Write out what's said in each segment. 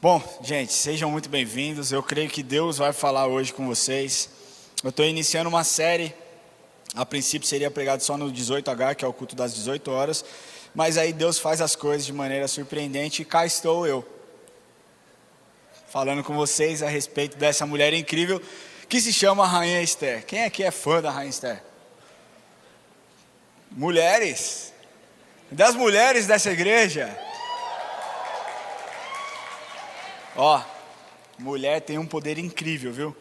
Bom, gente, sejam muito bem-vindos. Eu creio que Deus vai falar hoje com vocês. Eu estou iniciando uma série. A princípio seria pregado só no 18H, que é o culto das 18 horas. Mas aí Deus faz as coisas de maneira surpreendente e cá estou eu, falando com vocês a respeito dessa mulher incrível que se chama Rainha Esther. Quem aqui é fã da Rainha Esther? Mulheres? Das mulheres dessa igreja? Ó, mulher tem um poder incrível, viu?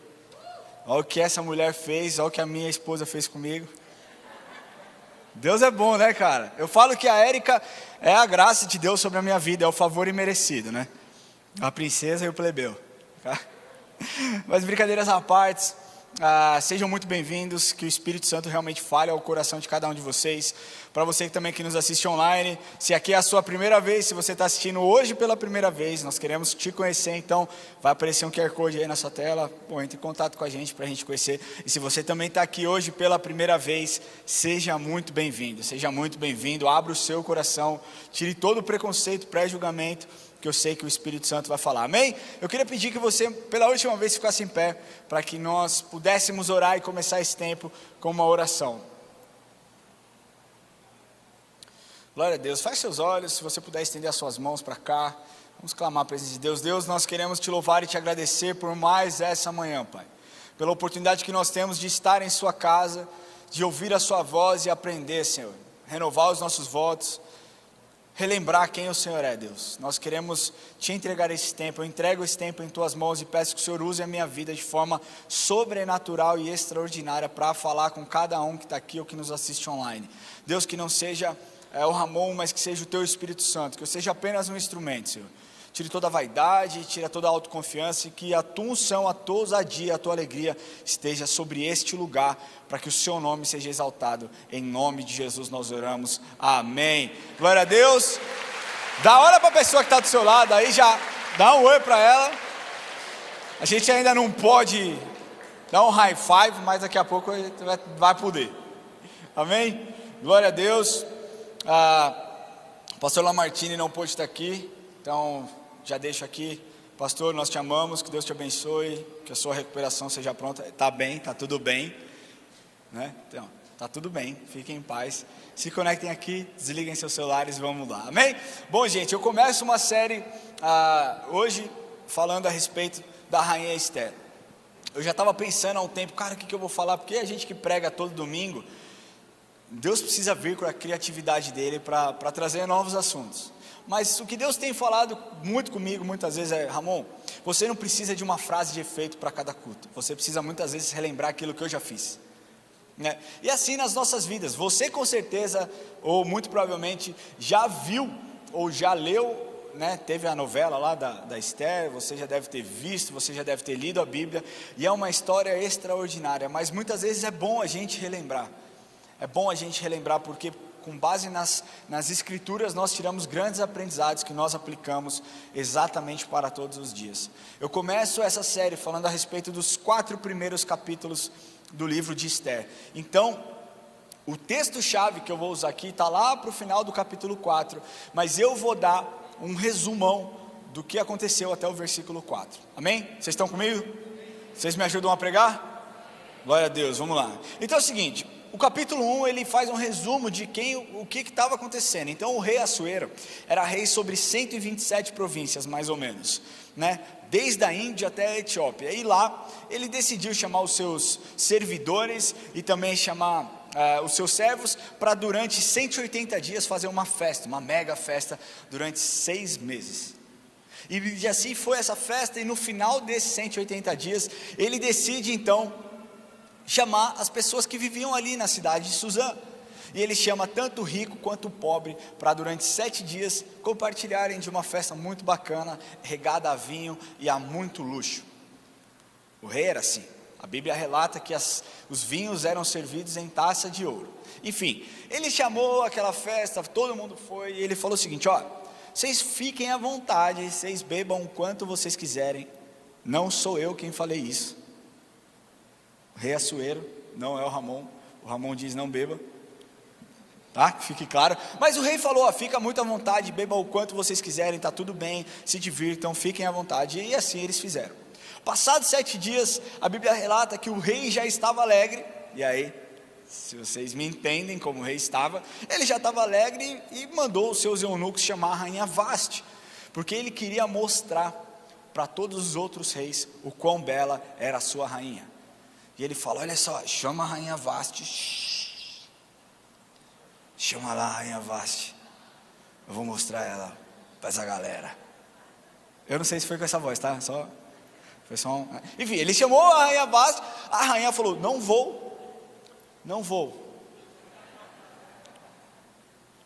Olha o que essa mulher fez, olha o que a minha esposa fez comigo. Deus é bom, né, cara? Eu falo que a Érica é a graça de Deus sobre a minha vida, é o favor imerecido, né? A princesa e o plebeu. Tá? Mas brincadeiras à parte, sejam muito bem-vindos, que o Espírito Santo realmente fale ao coração de cada um de vocês. Para você também que nos assiste online, se aqui é a sua primeira vez, se você está assistindo hoje pela primeira vez, nós queremos te conhecer, então vai aparecer um QR Code aí na sua tela, entre em contato com a gente para a gente conhecer. E se você também está aqui hoje pela primeira vez, seja muito bem-vindo, abra o seu coração, tire todo o preconceito, pré-julgamento, que eu sei que o Espírito Santo vai falar, amém? Eu queria pedir que você, pela última vez, ficasse em pé, para que nós pudéssemos orar e começar esse tempo com uma oração. Glória a Deus, feche seus olhos, se você puder estender as suas mãos para cá, vamos clamar a presença de Deus. Deus, nós queremos te louvar e te agradecer por mais essa manhã, Pai, pela oportunidade que nós temos de estar em sua casa, de ouvir a sua voz e aprender, Senhor, renovar os nossos votos, relembrar quem o Senhor é, Deus. Nós queremos te entregar esse tempo, eu entrego esse tempo em tuas mãos e peço que o Senhor use a minha vida de forma sobrenatural e extraordinária para falar com cada um que está aqui ou que nos assiste online. Deus, que não seja o Ramon, mas que seja o teu Espírito Santo, que eu seja apenas um instrumento, Senhor. Tire toda a vaidade, tire toda a autoconfiança e que a tua unção, a tua ousadia, a tua alegria esteja sobre este lugar, para que o seu nome seja exaltado. Em nome de Jesus nós oramos, amém. Glória a Deus. Dá hora para a pessoa que está do seu lado aí, já dá um oi para ela. A gente ainda não pode dar um high five, mas daqui a pouco vai poder, amém. Glória a Deus. O pastor Lamartine não pôde estar aqui, então já deixo aqui, pastor, nós te amamos, que Deus te abençoe, que a sua recuperação seja pronta. Está bem, está tudo bem, né? Então, está tudo bem, fiquem em paz, se conectem aqui, desliguem seus celulares e vamos lá, amém? Bom, gente, eu começo uma série hoje falando a respeito da Rainha Esther. Eu já estava pensando há um tempo, cara, o que eu vou falar, porque a gente que prega todo domingo, Deus precisa vir com a criatividade dele para trazer novos assuntos. Mas o que Deus tem falado muito comigo muitas vezes é: Ramon, você não precisa de uma frase de efeito para cada culto, você precisa muitas vezes relembrar aquilo que eu já fiz, né? E assim nas nossas vidas, você com certeza, ou muito provavelmente já viu, ou já leu, né? Teve a novela lá da Esther, você já deve ter visto, você já deve ter lido a Bíblia, e é uma história extraordinária, mas muitas vezes é bom a gente relembrar. É bom a gente relembrar porque com base nas escrituras nós tiramos grandes aprendizados que nós aplicamos exatamente para todos os dias. Eu começo essa série falando a respeito dos 4 primeiros capítulos do livro de Esther. Então, o texto-chave que eu vou usar aqui está lá para o final do capítulo 4, mas eu vou dar um resumão do que aconteceu até o versículo 4. Amém? Vocês estão comigo? Vocês me ajudam a pregar? Glória a Deus, vamos lá. Então é o seguinte, o capítulo 1 ele faz um resumo de o que estava acontecendo. Então o rei Assuero era rei sobre 127 províncias mais ou menos, né? Desde a Índia até a Etiópia. E lá ele decidiu chamar os seus servidores e também chamar os seus servos para durante 180 dias fazer uma festa, uma mega festa durante 6 meses. E assim foi essa festa, e no final desses 180 dias ele decide então chamar as pessoas que viviam ali na cidade de Suzã. E ele chama tanto o rico quanto o pobre para durante 7 dias compartilharem de uma festa muito bacana, regada a vinho e a muito luxo. O rei era assim. A Bíblia relata que os vinhos eram servidos em taça de ouro. Enfim, ele chamou aquela festa, todo mundo foi, e ele falou o seguinte: ó, vocês fiquem à vontade, vocês bebam o quanto vocês quiserem, não sou eu quem falei isso. O rei Assuero, não é o Ramon diz não beba. tá? Fique claro. Mas o rei falou, ó, fica muito à vontade, beba o quanto vocês quiserem, tá tudo bem, se divirtam, fiquem à vontade. E assim eles fizeram. Passados 7 dias, a Bíblia relata que o rei já estava alegre. E aí, se vocês me entendem como o rei estava, ele já estava alegre e mandou os seus eunucos chamar a rainha Vaste, porque ele queria mostrar para todos os outros reis o quão bela era a sua rainha. E ele fala, olha só, chama a rainha Vaste, chama lá a rainha Vaste, eu vou mostrar ela para essa galera. Eu não sei se foi com essa voz, tá? Foi só um... Enfim, ele chamou a rainha Vaste, a rainha falou, não vou.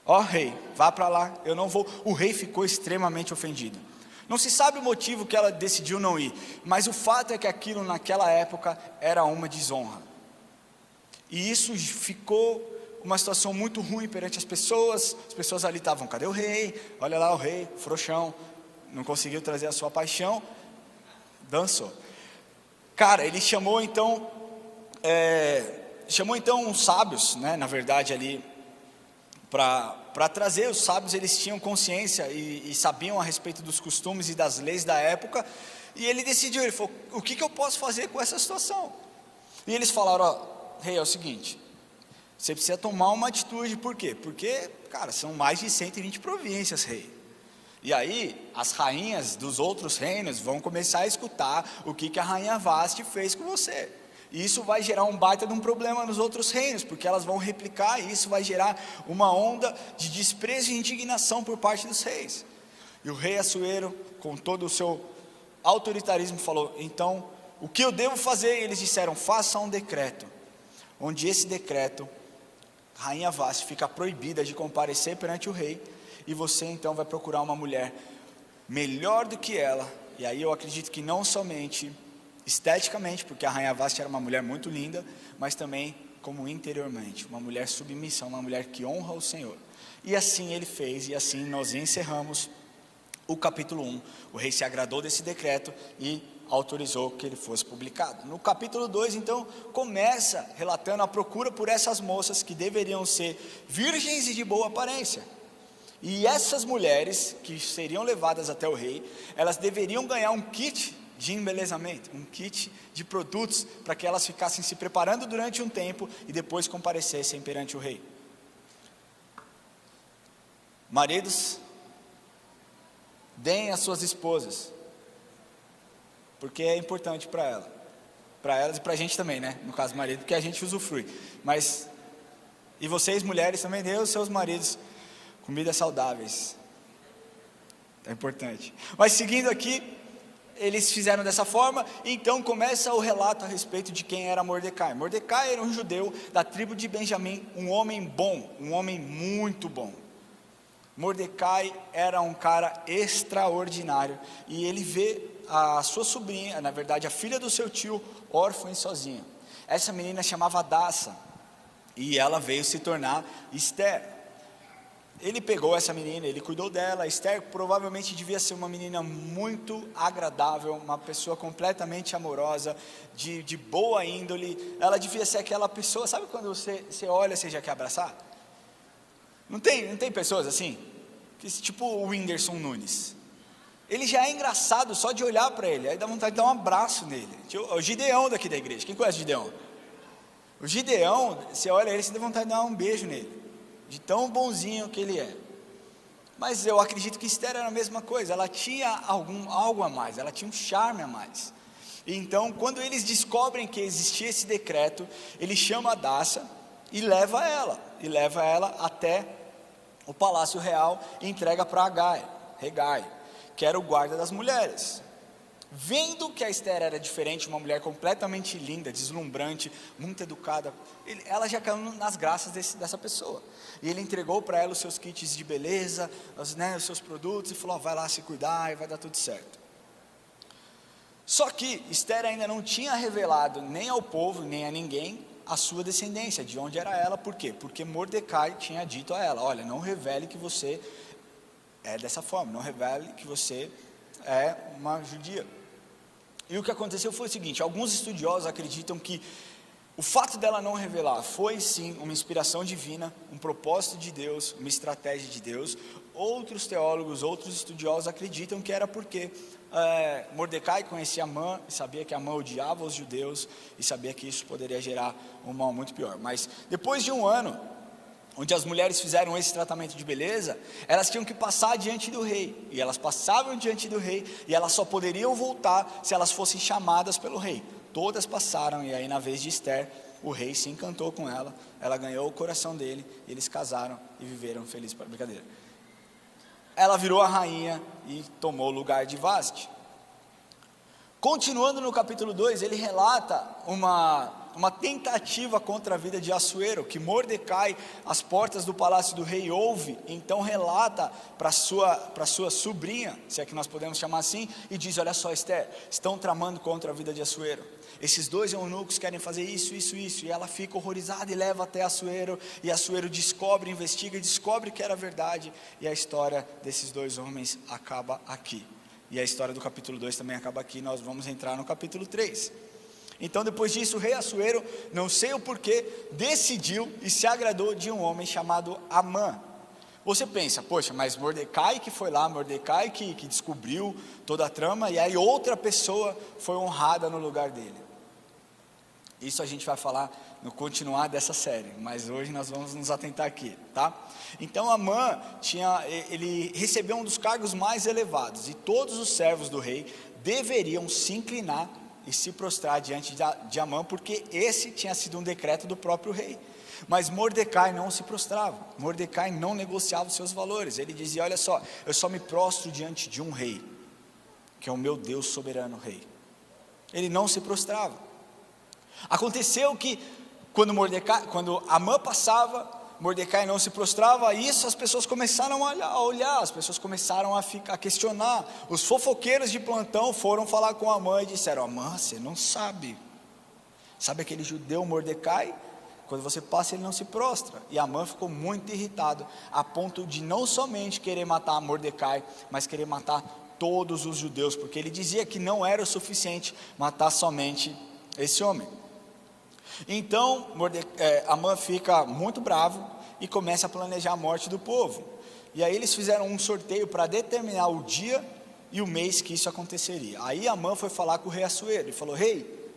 Ó rei, vá para lá, eu não vou. O rei ficou extremamente ofendido. Não se sabe o motivo que ela decidiu não ir, mas o fato é que aquilo naquela época era uma desonra. E isso ficou uma situação muito ruim perante as pessoas ali estavam, cadê o rei? Olha lá o rei, frouxão, não conseguiu trazer a sua paixão, dançou. Cara, ele chamou então uns sábios, né, na verdade ali, para trazer. Os sábios, eles tinham consciência e sabiam a respeito dos costumes e das leis da época, e ele decidiu, ele falou, o que eu posso fazer com essa situação? E eles falaram, ó, rei, é o seguinte, você precisa tomar uma atitude. Por quê? Porque, cara, são mais de 120 províncias, rei. E aí, as rainhas dos outros reinos vão começar a escutar o que a rainha Vaste fez com você. E isso vai gerar um baita de um problema nos outros reinos, porque elas vão replicar, e isso vai gerar uma onda de desprezo e indignação por parte dos reis. E o rei Assuero, com todo o seu autoritarismo, falou, então, o que eu devo fazer? E eles disseram, faça um decreto, onde esse decreto, a rainha Vaste fica proibida de comparecer perante o rei, e você então vai procurar uma mulher melhor do que ela. E aí eu acredito que não somente esteticamente, porque a rainha Vaste era uma mulher muito linda, mas também como interiormente, uma mulher submissa, uma mulher que honra o Senhor. E assim ele fez, e assim nós encerramos o capítulo 1. O rei se agradou desse decreto e autorizou que ele fosse publicado. No capítulo 2, então, começa relatando a procura por essas moças que deveriam ser virgens e de boa aparência. E essas mulheres que seriam levadas até o rei, elas deveriam ganhar um kit de embelezamento, um kit de produtos, para que elas ficassem se preparando durante um tempo e depois comparecessem perante o rei. Maridos, deem às suas esposas, porque é importante para elas e para a gente também, né? No caso marido, porque a gente usufrui. Mas, e vocês mulheres também, deem aos seus maridos comidas saudáveis, é importante. Mas seguindo aqui, eles fizeram dessa forma, e então começa o relato a respeito de quem era Mordecai. Mordecai era um judeu da tribo de Benjamim, um homem bom, um homem muito bom. Mordecai era um cara extraordinário, e ele vê a sua sobrinha, na verdade a filha do seu tio, órfã e sozinha. Essa menina chamava Hadassa, e ela veio se tornar Esther. Ele pegou essa menina, ele cuidou dela. Esther provavelmente devia ser uma menina muito agradável, uma pessoa completamente amorosa, de boa índole. Ela devia ser aquela pessoa, sabe quando você olha, você já quer abraçar? Não tem pessoas assim? Tipo o Whindersson Nunes. Ele já é engraçado só de olhar para ele, aí dá vontade de dar um abraço nele. O Gideão daqui da igreja, quem conhece o Gideão? O Gideão, você olha ele, você dá vontade de dar um beijo nele, de tão bonzinho que ele é. Mas eu acredito que Esther era a mesma coisa, ela tinha algo a mais, ela tinha um charme a mais. E então, quando eles descobrem que existia esse decreto, ele chama a Hadassa e leva ela até o palácio real e entrega para Hegai, que era o guarda das mulheres. Vendo que a Esther era diferente, uma mulher completamente linda, deslumbrante, muito educada, ela já caiu nas graças dessa pessoa. E ele entregou para ela os seus kits de beleza, os seus produtos, e falou, vai lá se cuidar e vai dar tudo certo. Só que Esther ainda não tinha revelado nem ao povo, nem a ninguém, a sua descendência, de onde era ela. Por quê? Porque Mordecai tinha dito a ela, olha, não revele que você é dessa forma, não revele que você é uma judia. E o que aconteceu foi o seguinte, alguns estudiosos acreditam que O fato dela não revelar foi sim uma inspiração divina, um propósito de Deus, uma estratégia de Deus. Outros teólogos, outros estudiosos acreditam que era porque Mordecai conhecia Amã, sabia que Amã odiava os judeus e sabia que isso poderia gerar um mal muito pior. Mas depois de um ano, onde as mulheres fizeram esse tratamento de beleza, elas tinham que passar diante do rei, e elas passavam diante do rei, e elas só poderiam voltar se elas fossem chamadas pelo rei. Todas passaram, e aí na vez de Esther, o rei se encantou com ela, ela ganhou o coração dele, e eles casaram e viveram felizes para a brincadeira. Ela virou a rainha e tomou o lugar de Vasti. Continuando no capítulo 2, ele relata uma tentativa contra a vida de Assuero, que Mordecai, às portas do palácio do rei, ouve, então relata para sua sobrinha, se é que nós podemos chamar assim, e diz: olha só, Esther, estão tramando contra a vida de Assuero, esses dois eunucos querem fazer isso, e ela fica horrorizada e leva até Assuero, e Assuero descobre, investiga e descobre que era verdade, e a história desses dois homens acaba aqui. E a história do capítulo 2 também acaba aqui. Nós vamos entrar no capítulo 3. Então depois disso, o rei Assuero, não sei o porquê, decidiu e se agradou de um homem chamado Amã. Você pensa, poxa, mas Mordecai que foi lá, Mordecai que descobriu toda a trama, e aí outra pessoa foi honrada no lugar dele. Isso a gente vai falar no continuar dessa série, mas hoje nós vamos nos atentar aqui, tá? Então Amã ele recebeu um dos cargos mais elevados, e todos os servos do rei deveriam se inclinar e se prostrar diante de Amã, porque esse tinha sido um decreto do próprio rei. Mas Mordecai não se prostrava, Mordecai não negociava os seus valores. Ele dizia: olha só, eu só me prostro diante de um rei, que é o meu Deus soberano rei. Ele não se prostrava. Aconteceu que quando Amã passava, Mordecai não se prostrava. Isso as pessoas começaram a olhar, as pessoas começaram a questionar. Os fofoqueiros de plantão foram falar com Amã e disseram: Amã, você não sabe aquele judeu Mordecai? Quando você passa, ele não se prostra. E Amã ficou muito irritado, a ponto de não somente querer matar Mordecai, mas querer matar todos os judeus, porque ele dizia que não era o suficiente matar somente esse homem. Então Amã fica muito bravo e começa a planejar a morte do povo. E aí eles fizeram um sorteio para determinar o dia e o mês que isso aconteceria. Aí Amã foi falar com o rei Assuero e falou: rei,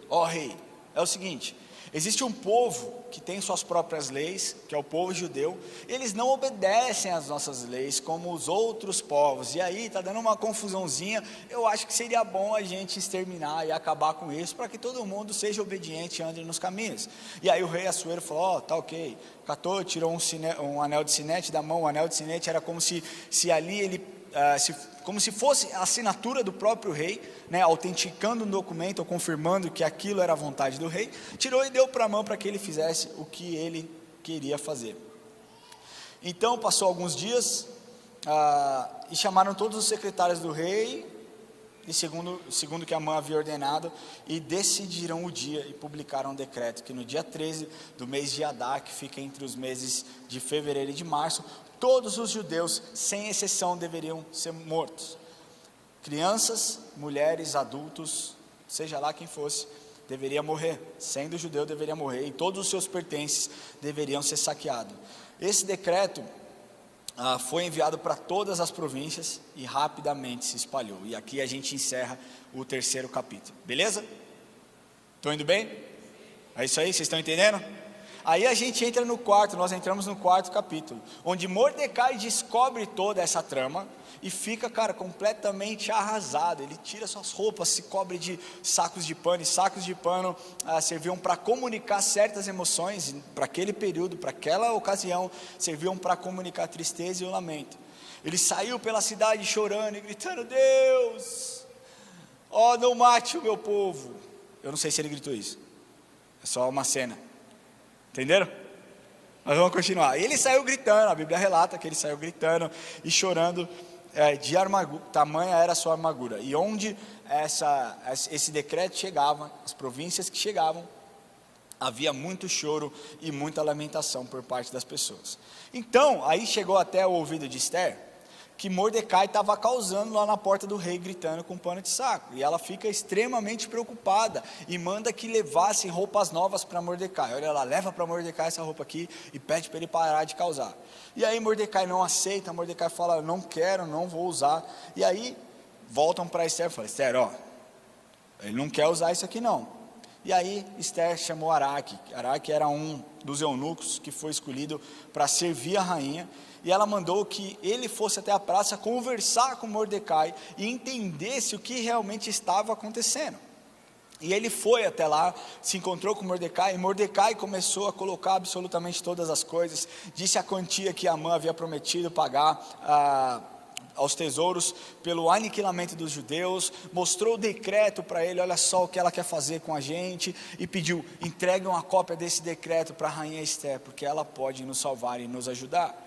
é o seguinte, existe um povo que tem suas próprias leis, que é o povo judeu. Eles não obedecem às nossas leis como os outros povos, e aí está dando uma confusãozinha. Eu acho que seria bom a gente exterminar e acabar com isso, para que todo mundo seja obediente e ande nos caminhos. E aí o rei Assuero falou: tá ok. Catou, tirou um anel de sinete da mão. O anel de sinete era como se ali ele como se fosse a assinatura do próprio rei, né, autenticando um documento, ou confirmando que aquilo era a vontade do rei. Tirou e deu para Amã para que ele fizesse o que ele queria fazer. Então passou alguns dias, e chamaram todos os secretários do rei, e segundo que Amã havia ordenado, e decidiram o dia e publicaram um decreto que no dia 13 do mês de Adar, que fica entre os meses de fevereiro e de março, todos os judeus, sem exceção, deveriam ser mortos. Crianças, mulheres, adultos, seja lá quem fosse, deveria morrer. Sendo judeu, deveria morrer, e todos os seus pertences deveriam ser saqueados. Esse decreto foi enviado para todas as províncias e rapidamente se espalhou. E aqui a gente encerra o terceiro capítulo. Beleza? Estão indo bem? É isso aí, vocês estão entendendo? Aí a gente entra nós entramos no quarto capítulo, onde Mordecai descobre toda essa trama e fica, completamente arrasado. Ele tira suas roupas, se cobre de sacos de pano, e sacos de pano serviam para comunicar certas emoções, para aquele período, para aquela ocasião, serviam para comunicar tristeza e o lamento. Ele saiu pela cidade chorando e gritando: Deus, não mate o meu povo. Eu não sei se ele gritou isso, é só uma cena. Entenderam? Mas vamos continuar. Ele saiu gritando, a Bíblia relata que ele saiu gritando e chorando de amargura, tamanha era a sua amargura. E onde esse decreto chegava, as províncias que chegavam, havia muito choro e muita lamentação por parte das pessoas. Então, aí chegou até o ouvido de Esther, que Mordecai estava causando lá na porta do rei, gritando com pano de saco. E ela fica extremamente preocupada e manda que levassem roupas novas para Mordecai. Olha lá, leva para Mordecai essa roupa aqui e pede para ele parar de causar. E aí Mordecai não aceita, Mordecai fala, não quero, não vou usar. E aí voltam para Esther e falam, Esther, ó, ele não quer usar isso aqui não. E aí Esther chamou Araque. Araque era um dos eunucos que foi escolhido para servir a rainha. E ela mandou que ele fosse até a praça conversar com Mordecai e entendesse o que realmente estava acontecendo. E ele foi até lá, se encontrou com Mordecai, e Mordecai começou a colocar absolutamente todas as coisas, disse a quantia que Amã havia prometido pagar aos tesouros pelo aniquilamento dos judeus, mostrou o decreto para ele, olha só o que ela quer fazer com a gente, e pediu, entregue uma cópia desse decreto para a rainha Esther, porque ela pode nos salvar e nos ajudar.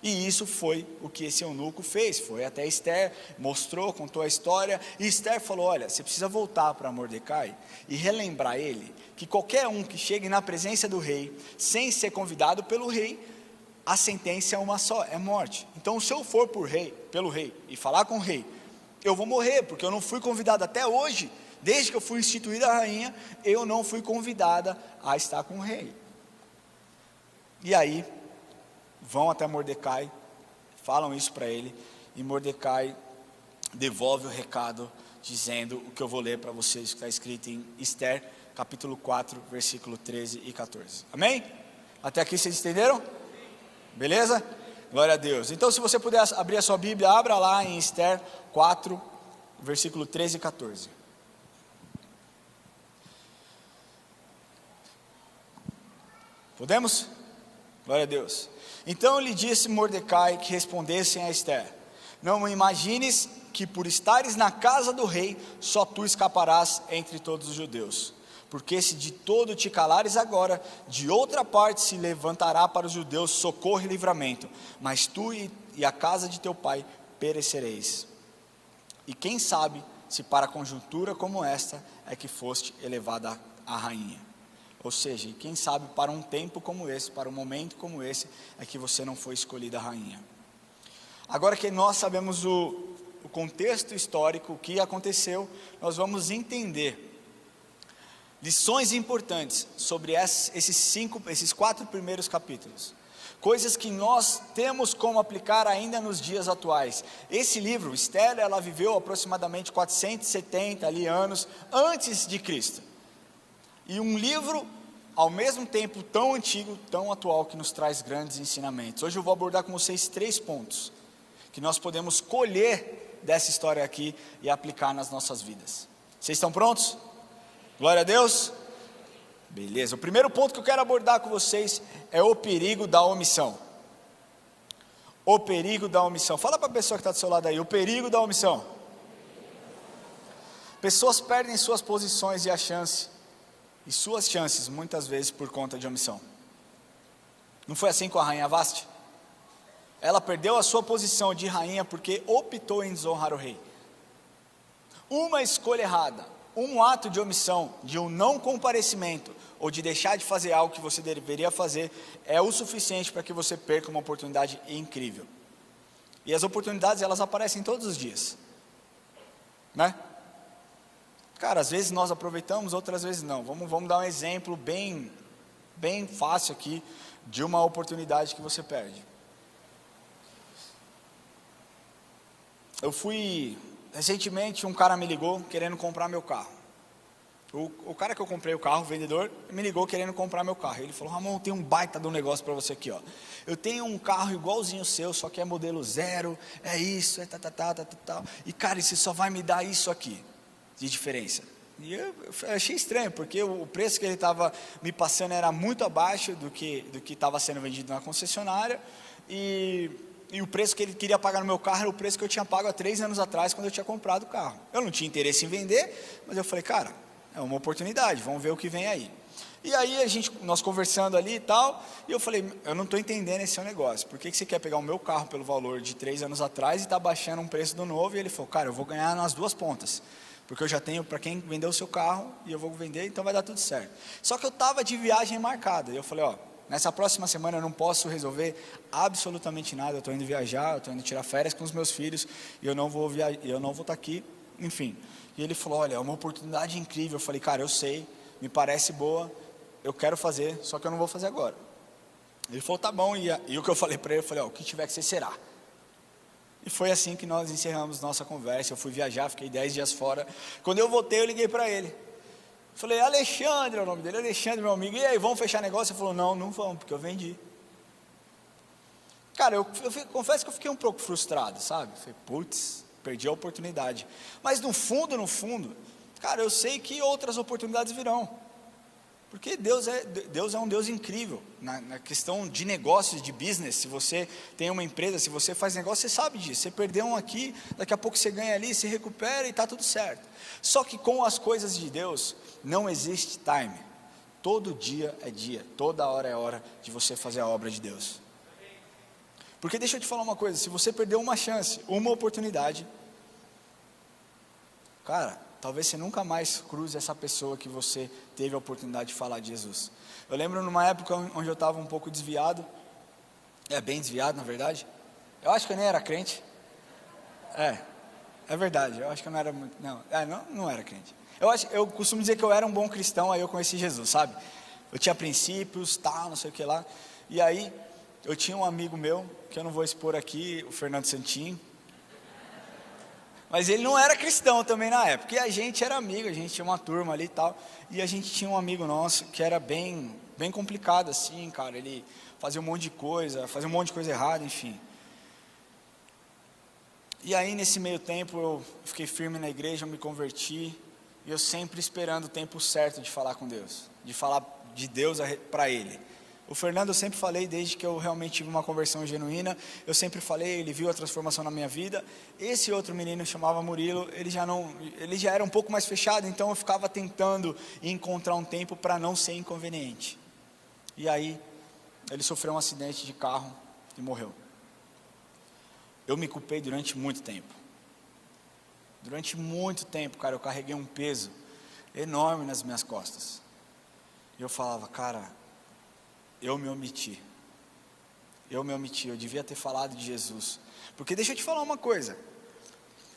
E isso foi o que esse eunuco fez, foi até Esther, mostrou, contou a história, e Esther falou, olha, você precisa voltar para Mordecai e relembrar ele, que qualquer um que chegue na presença do rei, sem ser convidado pelo rei, a sentença é uma só, é morte. Então se eu for pelo rei, e falar com o rei, eu vou morrer, porque eu não fui convidado até hoje, desde que eu fui instituída a rainha, eu não fui convidada a estar com o rei. E aí, vão até Mordecai, falam isso para ele, e Mordecai devolve o recado, dizendo o que eu vou ler para vocês, que está escrito em Esther, capítulo 4, versículo 13 e 14, amém? Até aqui vocês entenderam? Beleza? Glória a Deus. Então se você puder abrir a sua Bíblia, abra lá em Esther 4, versículo 13 e 14. Podemos? Glória a Deus. Então lhe disse Mordecai que respondessem a Esther, não imagines que por estares na casa do rei, só tu escaparás entre todos os judeus, porque se de todo te calares agora, de outra parte se levantará para os judeus socorro e livramento, mas tu e a casa de teu pai perecereis. E quem sabe se para conjuntura como esta é que foste elevada a rainha. Ou seja, quem sabe para um tempo como esse, para um momento como esse, é que você não foi escolhida rainha. Agora que nós sabemos o contexto histórico, o que aconteceu, nós vamos entender lições importantes sobre esses 4 primeiros capítulos. Coisas que nós temos como aplicar ainda nos dias atuais. Esse livro, Esther, ela viveu aproximadamente 470 anos antes de Cristo. E um livro, ao mesmo tempo, tão antigo, tão atual, que nos traz grandes ensinamentos. Hoje eu vou abordar com vocês 3 pontos, que nós podemos colher dessa história aqui e aplicar nas nossas vidas. Vocês estão prontos? Glória a Deus? Beleza, o primeiro ponto que eu quero abordar com vocês é o perigo da omissão. O perigo da omissão. Fala para a pessoa que está do seu lado aí, o perigo da omissão. Pessoas perdem suas posições e suas chances, muitas vezes por conta de omissão. Não foi assim com a rainha Vasti? Ela perdeu a sua posição de rainha porque optou em desonrar o rei. Uma escolha errada, um ato de omissão, de um não comparecimento, ou de deixar de fazer algo que você deveria fazer, é o suficiente para que você perca uma oportunidade incrível. E as oportunidades, elas aparecem todos os dias, né? Cara, às vezes nós aproveitamos, outras vezes não. Vamos dar um exemplo bem fácil aqui, de uma oportunidade que você perde. Recentemente um cara me ligou querendo comprar meu carro. O cara que eu comprei o carro, o vendedor, me ligou querendo comprar meu carro. Ele falou, Ramon, tem um baita de um negócio para você aqui, ó. Eu tenho um carro igualzinho o seu, só que é modelo 0, é isso, é tal. E cara, você só vai me dar isso aqui de diferença. E eu achei estranho, porque o preço que ele estava me passando era muito abaixo do que estava sendo vendido na concessionária, e o preço que ele queria pagar no meu carro era o preço que eu tinha pago há 3 anos atrás, quando eu tinha comprado o carro. Eu não tinha interesse em vender, mas eu falei, cara, é uma oportunidade, vamos ver o que vem aí. E aí nós conversando ali e tal, e eu falei, eu não estou entendendo esse seu negócio, por que você quer pegar o meu carro pelo valor de 3 anos atrás e está baixando um preço do novo? E ele falou, cara, eu vou ganhar nas 2 pontas, porque eu já tenho para quem vendeu o seu carro, e eu vou vender, então vai dar tudo certo. Só que eu estava de viagem marcada, e eu falei, ó, nessa próxima semana eu não posso resolver absolutamente nada, eu estou indo viajar, eu estou indo tirar férias com os meus filhos, e eu não vou estar aqui, enfim. E ele falou, olha, é uma oportunidade incrível. Eu falei, cara, eu sei, me parece boa, eu quero fazer, só que eu não vou fazer agora. Ele falou, tá bom, e o que eu falei para ele, eu falei, ó, o que tiver que ser, será. E foi assim que nós encerramos nossa conversa. Eu fui viajar, fiquei 10 dias fora. Quando eu voltei, eu liguei para ele. Falei, Alexandre é o nome dele, Alexandre, meu amigo. E aí, vamos fechar negócio? Ele falou, não vamos, porque eu vendi. Cara, eu confesso que eu fiquei um pouco frustrado, sabe? Falei, putz, perdi a oportunidade. Mas no fundo, cara, eu sei que outras oportunidades virão. Porque Deus é um Deus incrível, na questão de negócios, de business. Se você tem uma empresa, se você faz negócio, você sabe disso. Você perdeu um aqui, daqui a pouco você ganha ali, se recupera e está tudo certo. Só que com as coisas de Deus, não existe time. Todo dia é dia, toda hora é hora de você fazer a obra de Deus. Porque deixa eu te falar uma coisa, se você perdeu uma chance, uma oportunidade, cara, talvez você nunca mais cruze essa pessoa que você teve a oportunidade de falar de Jesus. Eu lembro numa época onde eu estava um pouco desviado, bem desviado na verdade. Eu acho que eu nem era crente. É verdade, eu acho que eu não era muito, não era crente. Eu costumo dizer que eu era um bom cristão, aí eu conheci Jesus, sabe? Eu tinha princípios, tal, não sei o que lá. E aí, eu tinha um amigo meu, que eu não vou expor aqui, o Fernando Santinho. Mas ele não era cristão também na época, e a gente era amigo, a gente tinha uma turma ali e tal, e a gente tinha um amigo nosso que era bem complicado assim, cara, ele fazia um monte de coisa errada, enfim. E aí nesse meio tempo eu fiquei firme na igreja, eu me converti, e eu sempre esperando o tempo certo de falar com Deus, de falar de Deus para Ele. O Fernando eu sempre falei, desde que eu realmente tive uma conversão genuína, eu sempre falei, ele viu a transformação na minha vida. Esse outro menino chamava Murilo, ele já era um pouco mais fechado, então eu ficava tentando encontrar um tempo para não ser inconveniente. E aí, ele sofreu um acidente de carro e morreu. Eu me culpei durante muito tempo. Durante muito tempo, cara, eu carreguei um peso enorme nas minhas costas. E eu falava, cara, eu me omiti, eu devia ter falado de Jesus. Porque deixa eu te falar uma coisa,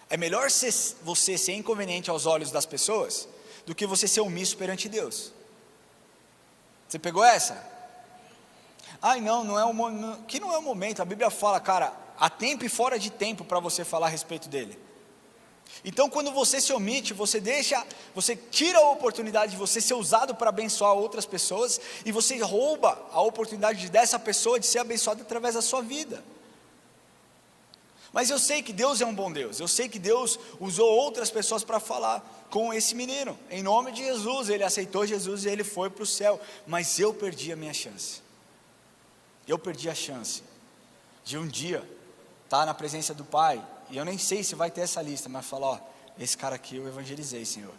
é melhor você ser inconveniente aos olhos das pessoas, do que você ser omisso perante Deus. Você pegou essa? Ai não é o momento, a Bíblia fala, cara, há tempo e fora de tempo para você falar a respeito dele. Então quando você se omite, você tira a oportunidade de você ser usado para abençoar outras pessoas, e você rouba a oportunidade dessa pessoa de ser abençoada através da sua vida. Mas eu sei que Deus é um bom Deus, eu sei que Deus usou outras pessoas para falar com esse menino, em nome de Jesus. Ele aceitou Jesus e ele foi para o céu, mas eu perdi a minha chance. Eu perdi a chance de um dia estar na presença do Pai. E eu nem sei se vai ter essa lista, mas falar, ó, esse cara aqui eu evangelizei, Senhor.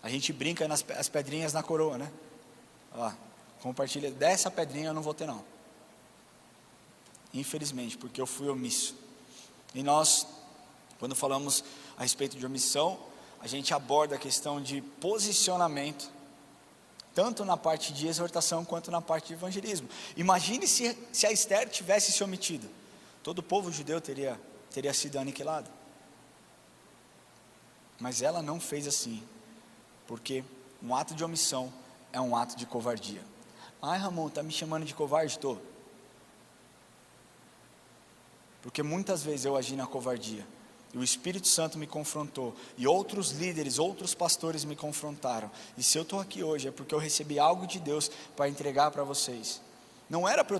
A gente brinca nas as pedrinhas na coroa, né? Ó, compartilha, dessa pedrinha eu não vou ter não. Infelizmente, porque eu fui omisso. E nós, quando falamos a respeito de omissão, a gente aborda a questão de posicionamento, tanto na parte de exortação, quanto na parte de evangelismo. Imagine se a Esther tivesse se omitido. Todo o povo judeu teria sido aniquilado. Mas ela não fez assim, porque um ato de omissão é um ato de covardia. Ai, Ramon, está me chamando de covarde? Estou. Porque muitas vezes eu agi na covardia, e o Espírito Santo me confrontou, e outros líderes, outros pastores me confrontaram. E se eu estou aqui hoje, é porque eu recebi algo de Deus para entregar para vocês. Não era para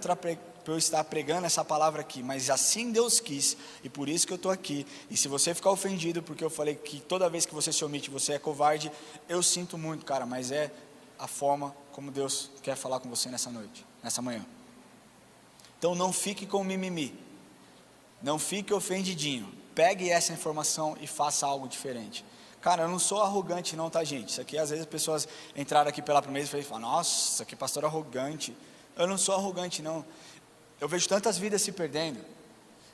eu estar pregando essa palavra aqui, mas assim Deus quis, e por isso que eu estou aqui. E se você ficar ofendido porque eu falei que toda vez que você se omite você é covarde, eu sinto muito, cara, mas é a forma como Deus quer falar com você nessa manhã. Então não fique com mimimi, não fique ofendidinho, pegue essa informação e faça algo diferente. Cara, eu não sou arrogante não, tá, gente? Isso aqui às vezes as pessoas entraram aqui pela primeira vez e falam, nossa, isso aqui é pastor arrogante. Eu não sou arrogante não. Eu vejo tantas vidas se perdendo.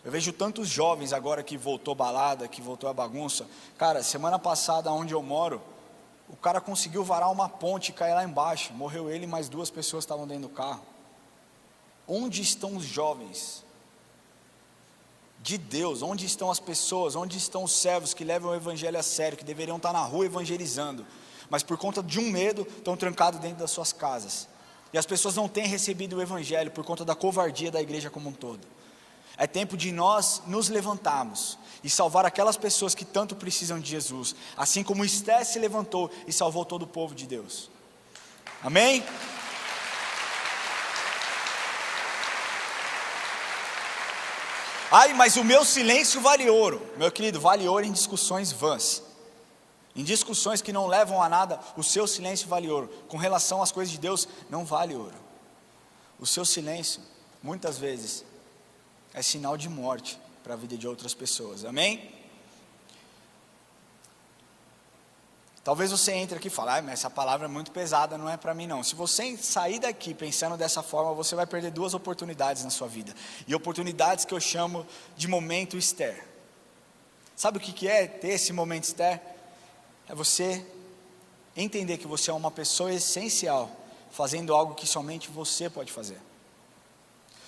Eu vejo tantos jovens agora que voltou balada, que voltou a bagunça. Cara, semana passada onde eu moro, o cara conseguiu varar uma ponte e cair lá embaixo. Morreu ele e mais 2 pessoas estavam dentro do carro. onde estão os jovens de Deus? Onde estão as pessoas? Onde estão os servos que levam o evangelho a sério, que deveriam estar na rua evangelizando, mas por conta de um medo, estão trancados dentro das suas casas? E as pessoas não têm recebido o evangelho por conta da covardia da igreja como um todo. É tempo de nós nos levantarmos e salvar aquelas pessoas que tanto precisam de Jesus, assim como Esté se levantou e salvou todo o povo de Deus. Amém? Ai, mas o meu silêncio vale ouro. Meu querido, vale ouro em discussões vãs, em discussões que não levam a nada. O seu silêncio vale ouro. Com relação às coisas de Deus, não vale ouro. O seu silêncio, muitas vezes, é sinal de morte para a vida de outras pessoas. Amém? Talvez você entre aqui e fale, mas essa palavra é muito pesada, não é para mim não. Se você sair daqui pensando dessa forma, você vai perder 2 oportunidades na sua vida. E oportunidades que eu chamo de momento Esther. Sabe o que é ter esse momento Esther? É você entender que você é uma pessoa essencial, fazendo algo que somente você pode fazer.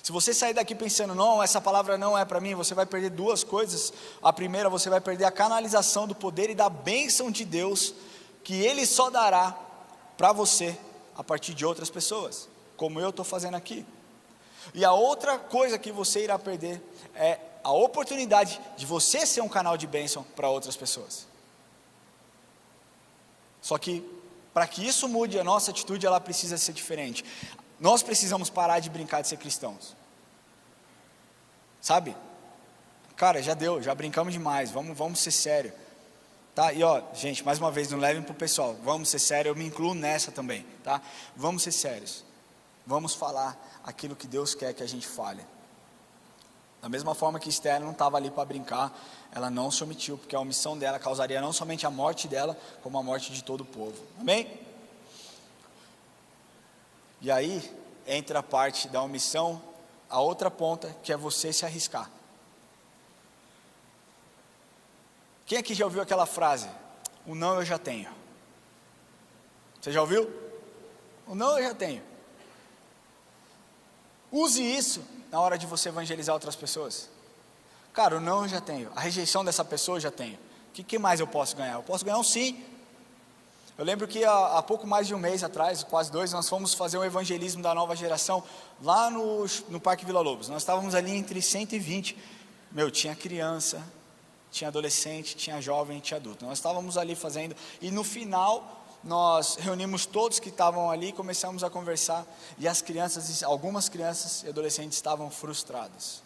Se você sair daqui pensando, não, essa palavra não é para mim, você vai perder 2 coisas. A primeira, você vai perder a canalização do poder e da bênção de Deus, que Ele só dará para você a partir de outras pessoas, como eu estou fazendo aqui. E a outra coisa que você irá perder é a oportunidade de você ser um canal de bênção para outras pessoas. Só que, para que isso mude, a nossa atitude ela precisa ser diferente. Nós precisamos parar de brincar de ser cristãos. Sabe? Cara, já deu, já brincamos demais, vamos ser sério. Tá? E gente, mais uma vez, não levem para o pessoal, vamos ser sérios, eu me incluo nessa também, tá? Vamos ser sérios. Vamos falar aquilo que Deus quer que a gente fale. Da mesma forma que Esther não estava ali para brincar, ela não se omitiu, porque a omissão dela causaria não somente a morte dela, como a morte de todo o povo. Amém? E aí, entra a parte da omissão, a outra ponta, que é você se arriscar. Quem aqui já ouviu aquela frase? O não eu já tenho. Você já ouviu? O não eu já tenho. Use isso na hora de você evangelizar outras pessoas. Cara, o não eu já tenho. A rejeição dessa pessoa eu já tenho. O que mais eu posso ganhar? Eu posso ganhar um sim. Eu lembro que há pouco mais de um mês atrás, quase 2, nós fomos fazer um evangelismo da nova geração lá no Parque Vila Lobos. Nós estávamos ali entre 120, tinha criança, tinha adolescente, tinha jovem, tinha adulto. Nós estávamos ali fazendo, e no final, nós reunimos todos que estavam ali, começamos a conversar, e as crianças, algumas crianças e adolescentes estavam frustradas.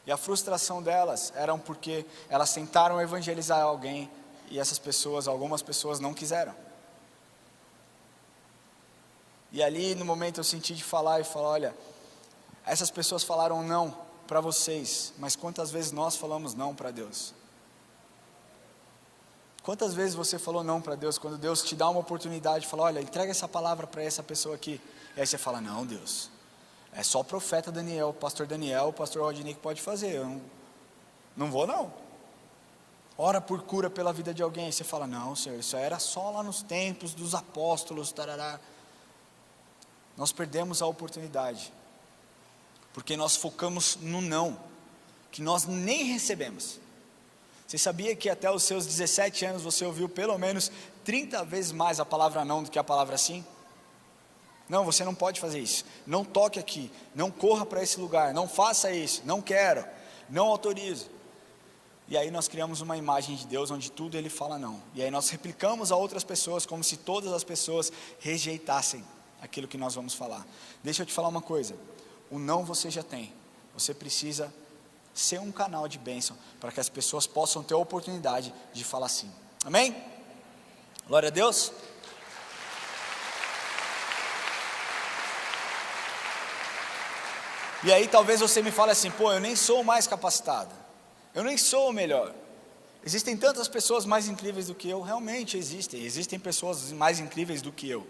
E a frustração delas era porque elas tentaram evangelizar alguém, e essas pessoas, algumas pessoas não quiseram. E ali no momento eu senti de falar, olha, essas pessoas falaram não para vocês, mas quantas vezes nós falamos não para Deus? Quantas vezes você falou não para Deus, quando Deus te dá uma oportunidade, fala, olha, entrega essa palavra para essa pessoa aqui, e aí você fala, não Deus, é só o profeta Daniel, o pastor Rodney que pode fazer, eu não vou não. Ora por cura pela vida de alguém, você fala, não Senhor, isso era só lá nos tempos dos apóstolos, tarará. Nós perdemos a oportunidade, porque nós focamos no não, que nós nem recebemos. Você sabia que até os seus 17 anos você ouviu pelo menos 30 vezes mais a palavra não do que a palavra sim? Não, você não pode fazer isso, não toque aqui, não corra para esse lugar, não faça isso, não quero, não autorizo. E aí nós criamos uma imagem de Deus onde tudo Ele fala não. E aí nós replicamos a outras pessoas como se todas as pessoas rejeitassem aquilo que nós vamos falar. Deixa eu te falar uma coisa, o não você já tem, você precisa ser um canal de bênção para que as pessoas possam ter a oportunidade de falar sim. Amém? Glória a Deus. E aí talvez você me fale assim, eu nem sou o mais capacitado. Eu nem sou o melhor. Existem tantas pessoas mais incríveis do que eu. Realmente existem pessoas mais incríveis do que eu.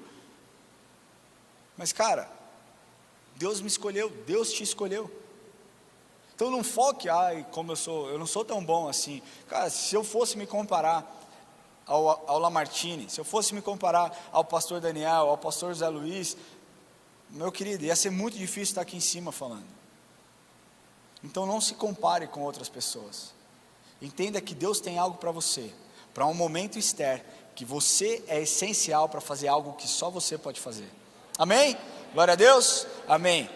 Mas cara, Deus me escolheu, Deus te escolheu. Então não foque, como eu não sou tão bom assim. Cara, se eu fosse me comparar ao Lamartine, se eu fosse me comparar ao pastor Daniel, ao pastor Zé Luiz, Meu querido, ia ser muito difícil estar aqui em cima falando. Então não se compare com outras pessoas. Entenda que Deus tem algo para você, para um momento externo, que você é essencial para fazer algo que só você pode fazer. Amém? Glória a Deus? Amém.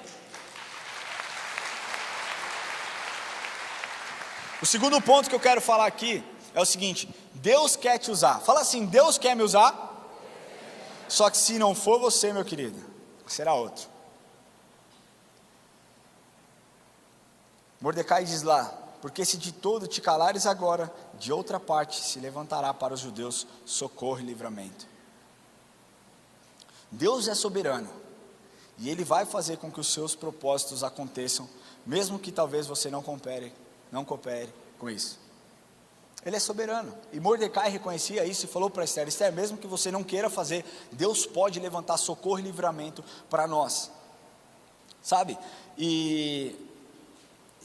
O segundo ponto que eu quero falar aqui é o seguinte: Deus quer te usar. Fala assim: Deus quer me usar. Só que se não for você, meu querido, será outro. Mordecai diz lá: porque se de todo te calares agora, de outra parte se levantará para os judeus socorro e livramento. Deus é soberano, e Ele vai fazer com que os seus propósitos aconteçam, mesmo que talvez você não coopere com isso. Ele é soberano, e Mordecai reconhecia isso e falou para Esther: Esther, mesmo que você não queira fazer, Deus pode levantar socorro e livramento para nós, sabe? E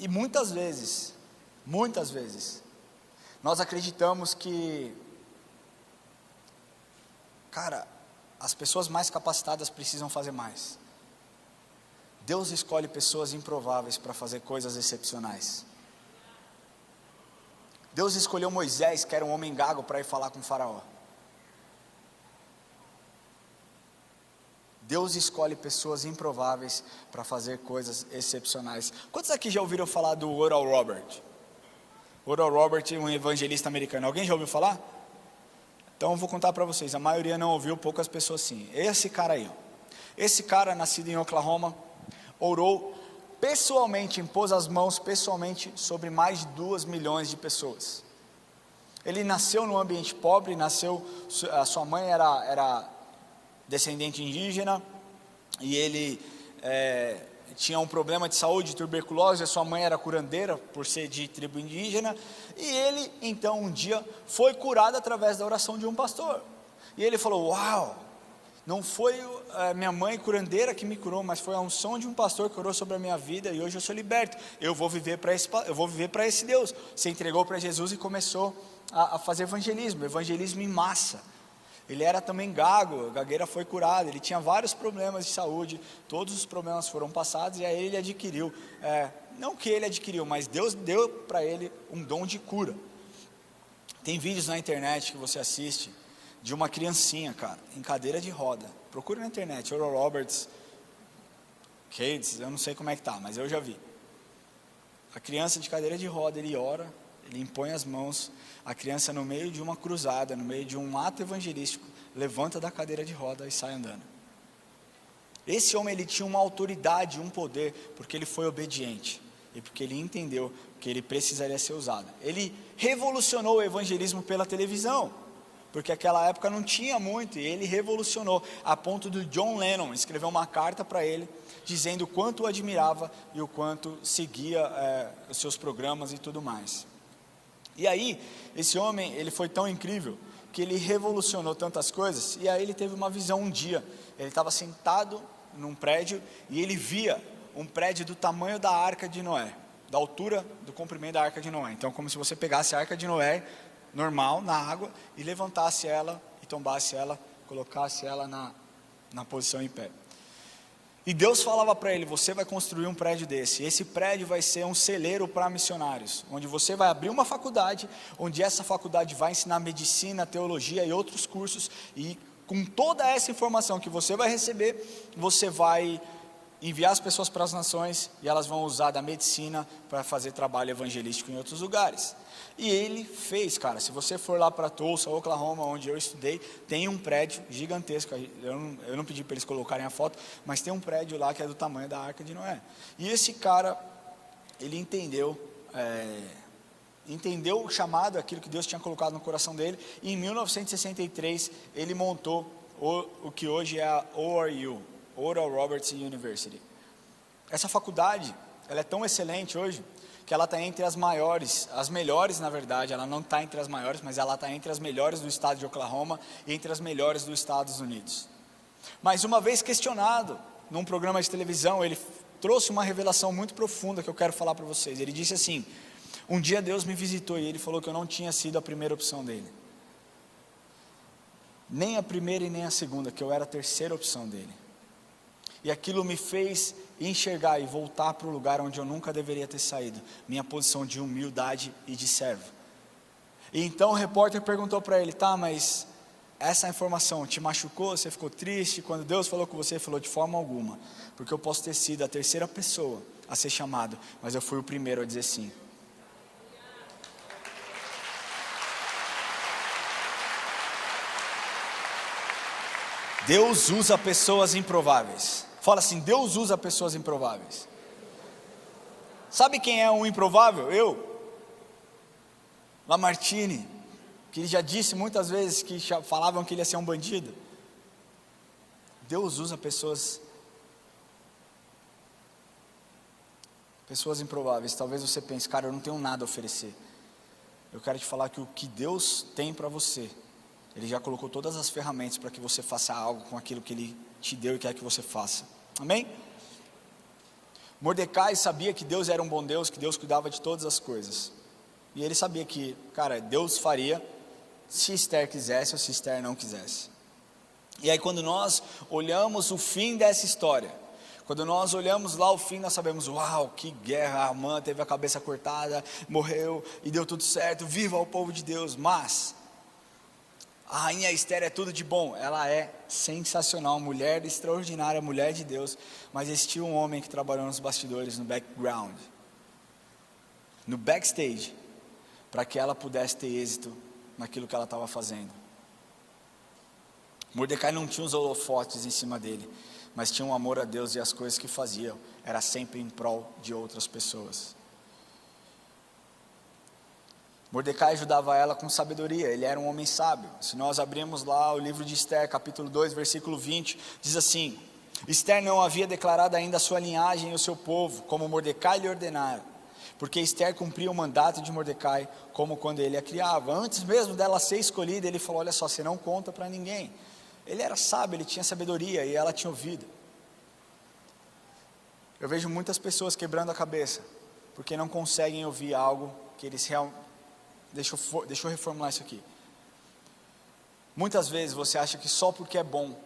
muitas vezes, nós acreditamos que, cara, as pessoas mais capacitadas precisam fazer mais. Deus escolhe pessoas improváveis para fazer coisas excepcionais. Deus escolheu Moisés, que era um homem gago, para ir falar com o faraó. Deus escolhe pessoas improváveis para fazer coisas excepcionais. Quantos aqui já ouviram falar do Oral Roberts? Oral Roberts, um evangelista americano. Alguém já ouviu falar? Então eu vou contar para vocês. A maioria não ouviu, poucas pessoas sim. Esse cara aí, esse cara, nascido em Oklahoma, orou pessoalmente, impôs as mãos pessoalmente sobre mais de 2 milhões de pessoas. Ele nasceu num ambiente pobre, a sua mãe era descendente indígena, e ele tinha um problema de saúde, tuberculose, a sua mãe era curandeira, por ser de tribo indígena, e ele, então, um dia, foi curado através da oração de um pastor, e ele falou: uau, não foi minha mãe curandeira que me curou, mas foi a unção de um pastor que orou sobre a minha vida, e hoje eu sou liberto, eu vou viver para esse Deus. Se entregou para Jesus e começou a fazer evangelismo em massa. Ele era também gago, a gagueira foi curada, ele tinha vários problemas de saúde, todos os problemas foram passados, e aí ele adquiriu, não que ele adquiriu, mas Deus deu para ele um dom de cura. Tem vídeos na internet que você assiste, de uma criancinha, cara, em cadeira de roda. Procura na internet, Oral Roberts, Cades, eu não sei como é que tá, mas eu já vi. A criança de cadeira de roda, ele ora, ele impõe as mãos, a criança no meio de uma cruzada, no meio de um ato evangelístico, levanta da cadeira de roda e sai andando. Esse homem, ele tinha uma autoridade, um poder, porque ele foi obediente, e porque ele entendeu que ele precisaria ser usado. Ele revolucionou o evangelismo pela televisão, porque naquela época não tinha muito, e ele revolucionou, a ponto do John Lennon escrever uma carta para ele, dizendo o quanto o admirava, e o quanto seguia os seus programas e tudo mais. E aí, esse homem, ele foi tão incrível, que ele revolucionou tantas coisas, e aí ele teve uma visão um dia, ele estava sentado num prédio, e ele via um prédio do tamanho da Arca de Noé, da altura do comprimento da Arca de Noé. Então, como se você pegasse a Arca de Noé, normal, na água, e levantasse ela, e tombasse ela, colocasse ela na posição em pé. E Deus falava para ele: você vai construir um prédio desse, esse prédio vai ser um celeiro para missionários, onde você vai abrir uma faculdade, onde essa faculdade vai ensinar medicina, teologia e outros cursos, e com toda essa informação que você vai receber, você vai enviar as pessoas para as nações, e elas vão usar da medicina para fazer trabalho evangelístico em outros lugares. E ele fez, cara. Se você for lá para Tulsa, Oklahoma, onde eu estudei, tem um prédio gigantesco. Eu não pedi para eles colocarem a foto, mas tem um prédio lá que é do tamanho da Arca de Noé. E esse cara, ele entendeu o chamado, aquilo que Deus tinha colocado no coração dele, e em 1963 ele montou o que hoje é a ORU, Oral Roberts University. Essa faculdade, ela é tão excelente hoje, que ela está entre as maiores, as melhores na verdade, ela não está entre as maiores, mas ela está entre as melhores do estado de Oklahoma, e entre as melhores dos Estados Unidos. Mas uma vez questionado, num programa de televisão, ele trouxe uma revelação muito profunda, que eu quero falar para vocês. Ele disse assim: um dia Deus me visitou, e ele falou que eu não tinha sido a primeira opção dele, nem a primeira e nem a segunda, que eu era a terceira opção dele. E aquilo me fez enxergar e voltar para o lugar onde eu nunca deveria ter saído, minha posição de humildade e de servo. E então o repórter perguntou para ele: tá, mas essa informação te machucou? Você ficou triste? Quando Deus falou com você, ele falou: de forma alguma, porque eu posso ter sido a terceira pessoa a ser chamado, mas eu fui o primeiro a dizer sim. Deus usa pessoas improváveis. Fala assim: Deus usa pessoas improváveis. Sabe quem é um improvável? Eu. Lamartine, que ele já disse muitas vezes que falavam que ele ia ser um bandido. Deus usa pessoas improváveis. Talvez você pense: cara, eu não tenho nada a oferecer. Eu quero te falar que o que Deus tem para você, Ele já colocou todas as ferramentas para que você faça algo com aquilo que Ele te deu e quer que você faça. Amém? Mordecai sabia que Deus era um bom Deus, que Deus cuidava de todas as coisas. E ele sabia que, cara, Deus faria se Esther quisesse ou se Esther não quisesse. E aí quando nós olhamos o fim dessa história, quando nós olhamos lá o fim, nós sabemos: uau, que guerra, a Amã teve a cabeça cortada, morreu e deu tudo certo, viva o povo de Deus. Mas a rainha Esther é tudo de bom, ela é sensacional, mulher extraordinária, mulher de Deus. Mas existia um homem que trabalhou nos bastidores, no background, no backstage, para que ela pudesse ter êxito naquilo que ela estava fazendo. Mordecai não tinha os holofotes em cima dele, mas tinha um amor a Deus, e as coisas que faziam era sempre em prol de outras pessoas. Mordecai ajudava ela com sabedoria, ele era um homem sábio. Se nós abrirmos lá o livro de Esther, capítulo 2, versículo 20, diz assim: Esther não havia declarado ainda a sua linhagem e o seu povo, como Mordecai lhe ordenara, porque Esther cumpria o mandato de Mordecai, como quando ele a criava. Antes mesmo dela ser escolhida, ele falou: olha só, você não conta para ninguém. Ele era sábio, ele tinha sabedoria, e ela tinha ouvido. Eu vejo muitas pessoas quebrando a cabeça, porque não conseguem ouvir algo que eles realmente... Deixa eu reformular isso aqui. Muitas vezes você acha que só porque é bom,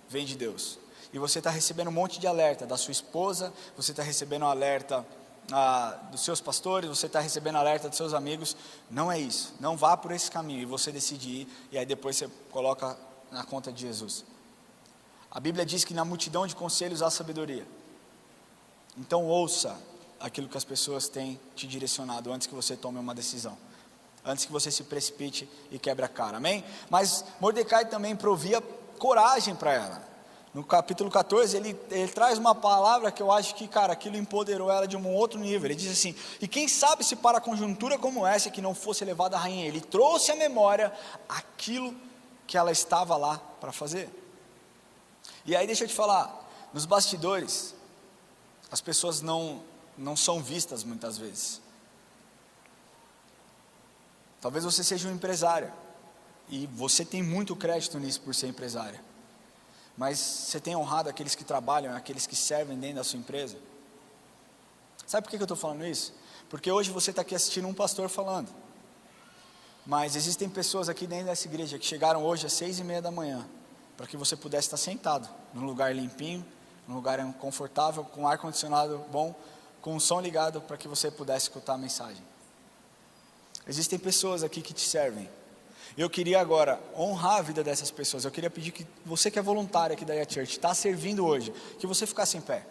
vem de Deus. E você está recebendo um monte de alerta da sua esposa, você está recebendo alerta dos seus pastores, você está recebendo alerta dos seus amigos. Não é isso, não vá por esse caminho, e você decide ir, e aí depois você coloca na conta de Jesus. A Bíblia diz que na multidão de conselhos há sabedoria. Então ouça aquilo que as pessoas têm te direcionado antes que você tome uma decisão, antes que você se precipite e quebre a cara, amém? Mas Mordecai também provia coragem para ela. No capítulo 14, ele traz uma palavra que eu acho que, cara, aquilo empoderou ela de um outro nível. Ele diz assim: e quem sabe se para conjuntura como essa que não fosse levada a rainha. Ele trouxe à memória aquilo que ela estava lá para fazer. E aí deixa eu te falar, nos bastidores, as pessoas não são vistas muitas vezes. Talvez você seja um empresário, e você tem muito crédito nisso por ser empresária, mas você tem honrado aqueles que trabalham, aqueles que servem dentro da sua empresa? Sabe por que eu estou falando isso? Porque hoje você está aqui assistindo um pastor falando, mas existem pessoas aqui dentro dessa igreja que chegaram hoje às 6:30 da manhã, para que você pudesse estar sentado, num lugar limpinho, num lugar confortável, com ar-condicionado bom, com o som ligado, para que você pudesse escutar a mensagem. Existem pessoas aqui que te servem. Eu queria agora honrar a vida dessas pessoas. Eu queria pedir que você que é voluntário aqui da IA Church, está servindo hoje, que você ficasse em pé.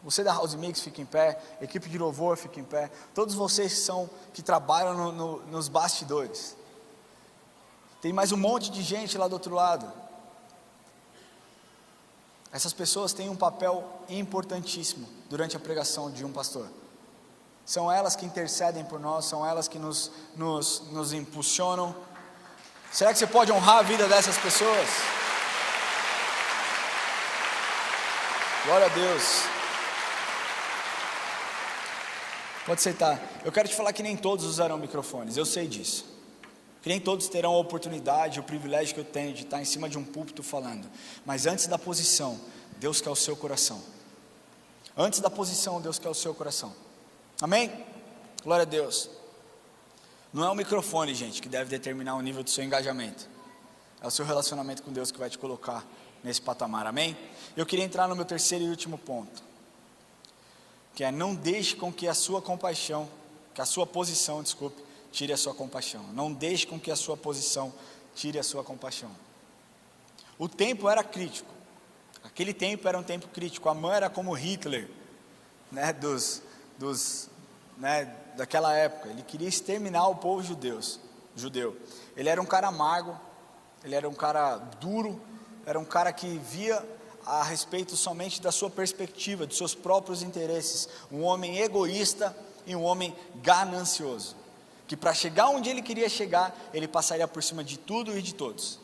Você da House Mix fica em pé, equipe de louvor fica em pé. Todos vocês que trabalham nos bastidores. Tem mais um monte de gente lá do outro lado. Essas pessoas têm um papel importantíssimo durante a pregação de um pastor. São elas que intercedem por nós, são elas que nos impulsionam. Será que você pode honrar a vida dessas pessoas? Glória a Deus. Pode sentar. Eu quero te falar que nem todos usarão microfones, eu sei disso. Que nem todos terão a oportunidade, o privilégio que eu tenho de estar em cima de um púlpito falando. Mas antes da posição, Deus quer o seu coração. Antes da posição, Deus quer o seu coração. Amém? Glória a Deus. Não é o microfone, gente, que deve determinar o nível do seu engajamento. É o seu relacionamento com Deus que vai te colocar nesse patamar, amém? Eu queria entrar no meu terceiro e último ponto, que é: não deixe com que a sua compaixão, que a sua posição, desculpe, tire a sua compaixão. Não deixe com que a sua posição tire a sua compaixão. O tempo era crítico, aquele tempo era um tempo crítico. Amã era como Hitler, né, daquela época. Ele queria exterminar o povo judeu. Ele era um cara amargo, ele era um cara duro, era um cara que via a respeito somente da sua perspectiva, dos seus próprios interesses. Um homem egoísta e um homem ganancioso, que para chegar onde ele queria chegar, ele passaria por cima de tudo e de todos.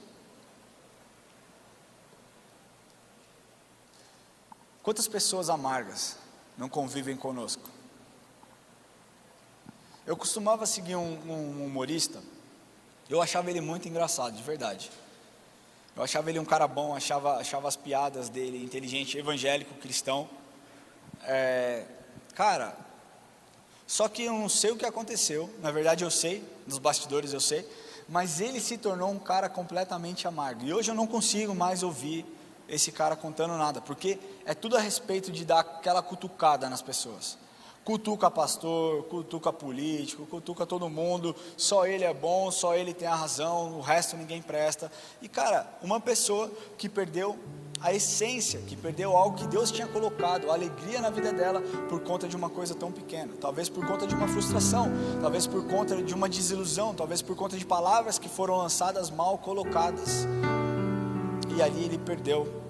Quantas pessoas amargas não convivem conosco? Eu costumava seguir um humorista. Eu achava ele muito engraçado, de verdade. Eu achava ele um cara bom, achava as piadas dele inteligente, evangélico, cristão. Cara, só que eu não sei o que aconteceu. Na verdade eu sei, nos bastidores eu sei, mas ele se tornou um cara completamente amargo. E hoje eu não consigo mais ouvir esse cara contando nada, porque é tudo a respeito de dar aquela cutucada nas pessoas. Cutuca pastor, cutuca político, cutuca todo mundo. Só ele é bom, só ele tem a razão, o resto ninguém presta. E cara, uma pessoa que perdeu a essência, que perdeu algo que Deus tinha colocado, a alegria na vida dela, por conta de uma coisa tão pequena. Talvez por conta de uma frustração, talvez por conta de uma desilusão, talvez por conta de palavras que foram lançadas mal colocadas. E ali ele perdeu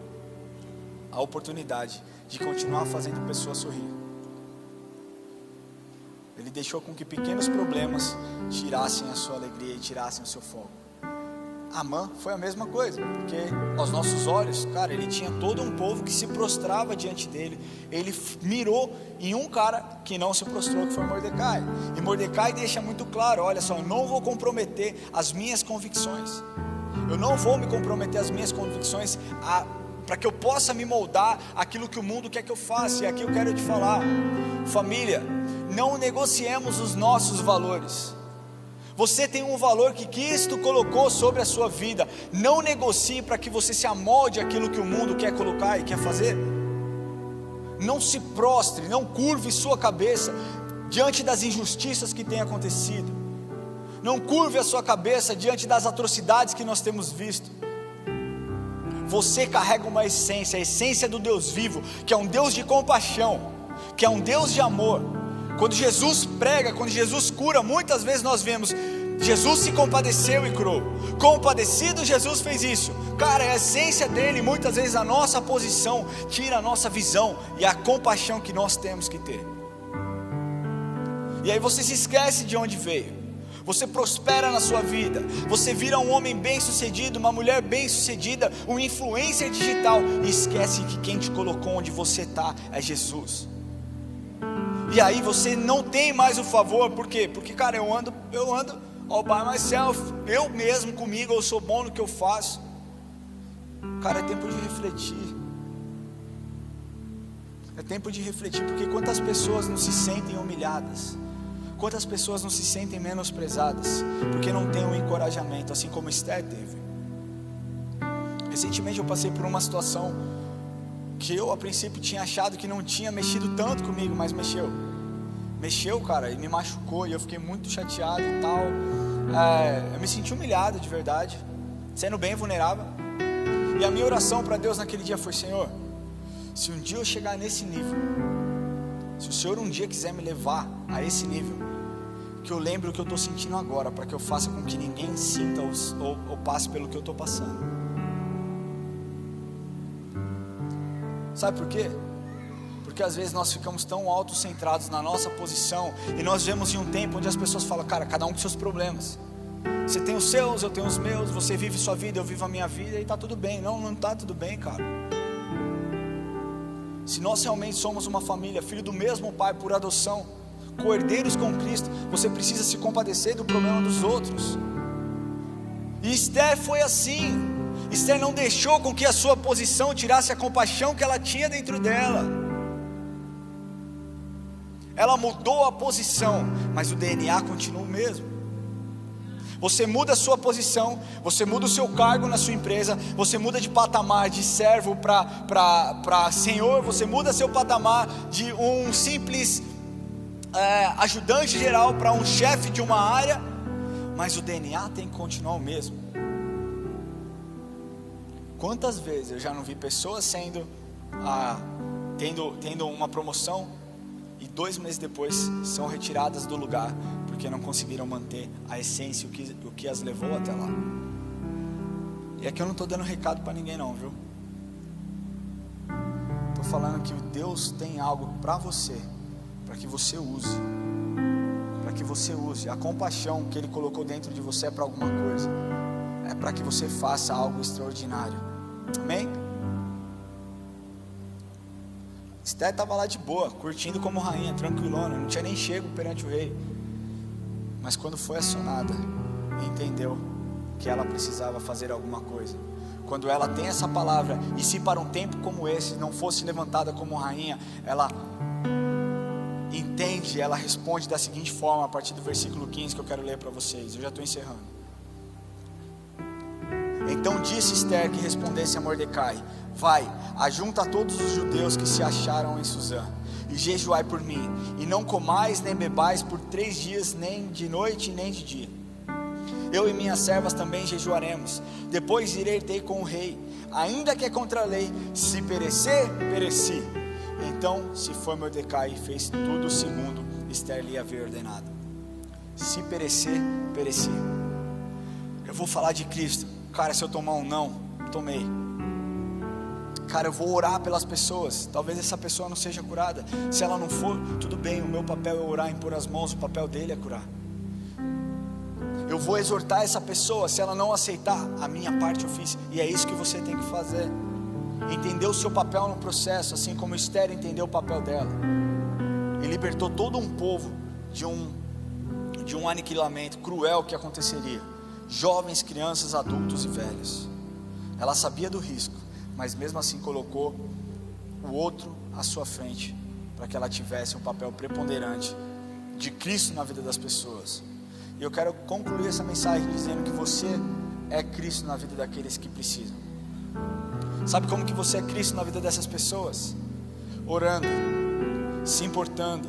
a oportunidade de continuar fazendo pessoas sorrir. Ele deixou com que pequenos problemas tirassem a sua alegria e tirassem o seu foco. Amã foi a mesma coisa, porque aos nossos olhos, cara, ele tinha todo um povo que se prostrava diante dele. Ele mirou em um cara que não se prostrou, que foi Mordecai. E Mordecai deixa muito claro: olha só, eu não vou comprometer as minhas convicções. Eu não vou me comprometer as minhas convicções para que eu possa me moldar aquilo que o mundo quer que eu faça. E aqui eu quero te falar, família, não negociemos os nossos valores. Você tem um valor que Cristo colocou sobre a sua vida. Não negocie para que você se amolde aquilo que o mundo quer colocar e quer fazer. Não se prostre, não curve sua cabeça diante das injustiças que têm acontecido. Não curve a sua cabeça diante das atrocidades que nós temos visto. Você carrega uma essência, a essência do Deus vivo, que é um Deus de compaixão, que é um Deus de amor. Quando Jesus prega, quando Jesus cura, muitas vezes nós vemos Jesus se compadeceu e curou. Compadecido, Jesus fez isso. Cara, é a essência dele. Muitas vezes a nossa posição tira a nossa visão e a compaixão que nós temos que ter. E aí você se esquece de onde veio. Você prospera na sua vida, você vira um homem bem sucedido, uma mulher bem sucedida, um influencer digital, e esquece que quem te colocou onde você está é Jesus. E aí você não tem mais o favor. Por quê? Porque cara, eu ando all by myself, eu mesmo comigo, eu sou bom no que eu faço. Cara, é tempo de refletir. É tempo de refletir, porque quantas pessoas não se sentem humilhadas, quantas pessoas não se sentem menosprezadas, porque não tem um encorajamento, assim como Esther teve. Recentemente eu passei por uma situação que eu a princípio tinha achado que não tinha mexido tanto comigo, mas mexeu, cara, e me machucou, e eu fiquei muito chateado e tal. Eu me senti humilhado de verdade, sendo bem vulnerável. E a minha oração para Deus naquele dia foi: Senhor, se um dia eu chegar nesse nível, se o Senhor um dia quiser me levar a esse nível, que eu lembre o que eu estou sentindo agora, para que eu faça com que ninguém sinta ou passe pelo que eu estou passando. Sabe por quê? Porque às vezes nós ficamos tão autocentrados na nossa posição, e nós vemos em um tempo onde as pessoas falam: cara, cada um com seus problemas. Você tem os seus, eu tenho os meus, você vive sua vida, eu vivo a minha vida, e está tudo bem. Não está tudo bem, cara. Se nós realmente somos uma família, filho do mesmo pai por adoção, co-herdeiros com Cristo, você precisa se compadecer do problema dos outros. E Esther foi assim. Esther não deixou com que a sua posição tirasse a compaixão que ela tinha dentro dela. Ela mudou a posição, mas o DNA continua o mesmo. Você muda a sua posição, você muda o seu cargo na sua empresa, você muda de patamar de servo para senhor, você muda seu patamar de um simples ajudante geral para um chefe de uma área, mas o DNA tem que continuar o mesmo. Quantas vezes eu já não vi pessoas tendo uma promoção e 2 meses depois são retiradas do lugar porque não conseguiram manter a essência, o que as levou até lá. E aqui eu não estou dando recado para ninguém não, viu? Estou falando que Deus tem algo para você, para que você use, a compaixão que Ele colocou dentro de você é para alguma coisa, é para que você faça algo extraordinário. Amém? Esther estava lá de boa, curtindo como rainha, tranquilona, não tinha nem chego perante o rei. Mas quando foi acionada, entendeu que ela precisava fazer alguma coisa. Quando ela tem essa palavra, e se para um tempo como esse não fosse levantada como rainha, ela entende, ela responde da seguinte forma, a partir do versículo 15 que eu quero ler para vocês. Eu já estou encerrando. Então disse Esther que respondesse a Mordecai: vai, ajunta todos os judeus que se acharam em Suzã, e jejuai por mim, e não comais nem bebais por 3 dias, nem de noite nem de dia. Eu e minhas servas também jejuaremos. Depois irei ter com o rei, ainda que é contra a lei. Se perecer, pereci. Então se foi Mordecai e fez tudo segundo Esther lhe havia ordenado. Se perecer, pereci. Eu vou falar de Cristo. Cara, se eu tomar um não, tomei. Cara, eu vou orar pelas pessoas. Talvez essa pessoa não seja curada. Se ela não for, tudo bem, o meu papel é orar, impor as mãos. O papel dele é curar. Eu vou exortar essa pessoa. Se ela não aceitar, a minha parte eu fiz. E é isso que você tem que fazer. Entender o seu papel no processo, assim como Esther entendeu o papel dela. E libertou todo um povo de um aniquilamento cruel que aconteceria. Jovens, crianças, adultos e velhos. Ela sabia do risco, mas mesmo assim colocou o outro à sua frente, para que ela tivesse um papel preponderante de Cristo na vida das pessoas. E eu quero concluir essa mensagem dizendo que você é Cristo na vida daqueles que precisam. Sabe como que você é Cristo na vida dessas pessoas? Orando, se importando,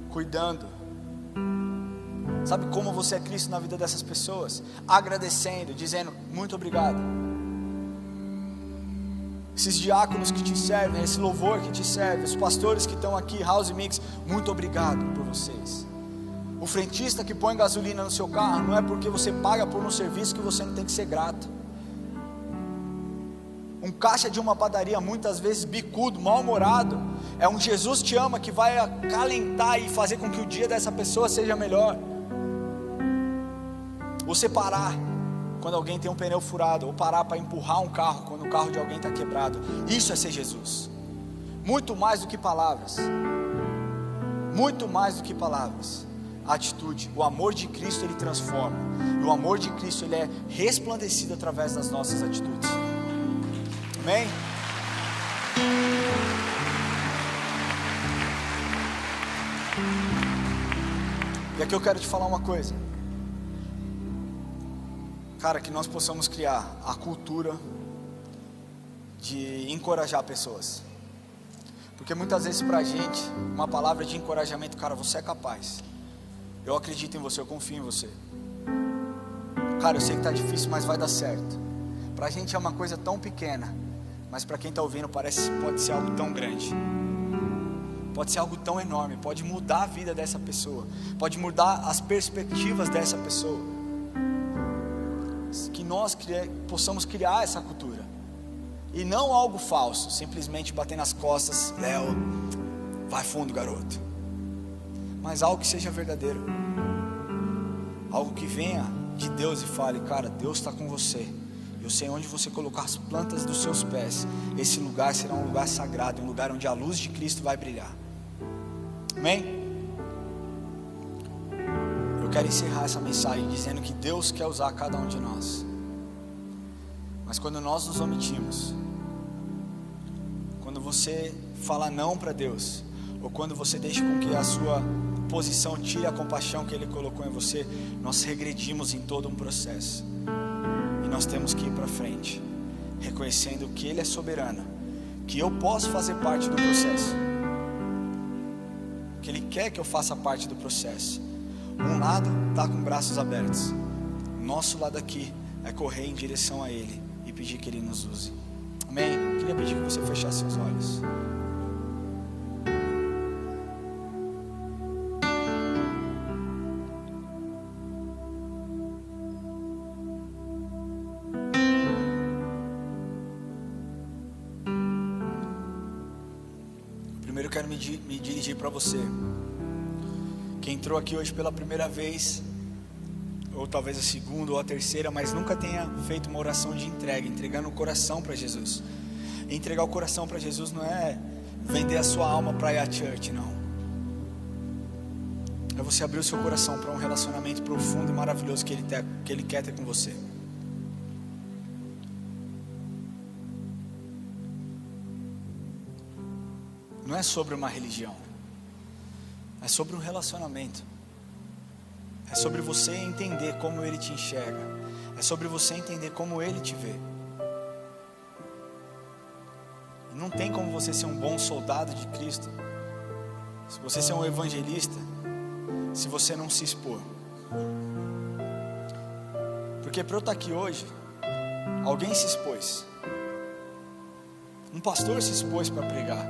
cuidando. Sabe como você é Cristo na vida dessas pessoas? Agradecendo, dizendo muito obrigado. Esses diáconos que te servem, esse louvor que te serve, os pastores que estão aqui, House Mix, muito obrigado por vocês. O frentista que põe gasolina no seu carro, não é porque você paga por um serviço que você não tem que ser grato. Um caixa de uma padaria, muitas vezes bicudo, mal-humorado, é um Jesus te ama que vai acalentar e fazer com que o dia dessa pessoa seja melhor. Você parar quando alguém tem um pneu furado, ou parar para empurrar um carro quando o carro de alguém está quebrado, isso é ser Jesus. Muito mais do que palavras, muito mais do que palavras. A atitude, o amor de Cristo ele transforma, e o amor de Cristo ele é resplandecido através das nossas atitudes. Amém? E aqui eu quero te falar uma coisa. Cara, que nós possamos criar a cultura de encorajar pessoas. Porque muitas vezes pra gente, uma palavra de encorajamento, cara, você é capaz. Eu acredito em você, eu confio em você. Cara, eu sei que tá difícil, mas vai dar certo. Pra gente é uma coisa tão pequena, mas para quem está ouvindo pode ser algo tão grande, pode ser algo tão enorme, pode mudar a vida dessa pessoa, pode mudar as perspectivas dessa pessoa. Que nós possamos criar essa cultura, e não algo falso, simplesmente bater nas costas, Léo, vai fundo garoto, mas algo que seja verdadeiro, algo que venha de Deus e fale, cara, Deus está com você. Eu sei onde você colocar as plantas dos seus pés, esse lugar será um lugar sagrado, um lugar onde a luz de Cristo vai brilhar. Amém? Eu quero encerrar essa mensagem dizendo que Deus quer usar cada um de nós. Mas quando nós nos omitimos, quando você fala não para Deus, ou quando você deixa com que a sua posição tire a compaixão que Ele colocou em você, nós regredimos em todo um processo. E nós temos que ir para frente, reconhecendo que Ele é soberano, que eu posso fazer parte do processo, que Ele quer que eu faça parte do processo. Um lado está com braços abertos, nosso lado aqui é correr em direção a Ele e pedir que Ele nos use. Amém? Eu queria pedir que você fechasse seus olhos. Primeiro eu quero me dirigir para você que entrou aqui hoje pela primeira vez, ou talvez a segunda ou a terceira, mas nunca tenha feito uma oração de entrega, entregando o coração para Jesus. E entregar o coração para Jesus não é vender a sua alma para ir à church, não. É você abrir o seu coração para um relacionamento profundo e maravilhoso que Ele quer ter com você. Não é sobre uma religião, é sobre um relacionamento. É sobre você entender como Ele te enxerga, é sobre você entender como Ele te vê. E não tem como você ser um bom soldado de Cristo, se você ser um evangelista, se você não se expor. Porque para eu estar aqui hoje, alguém se expôs. Um pastor se expôs para pregar,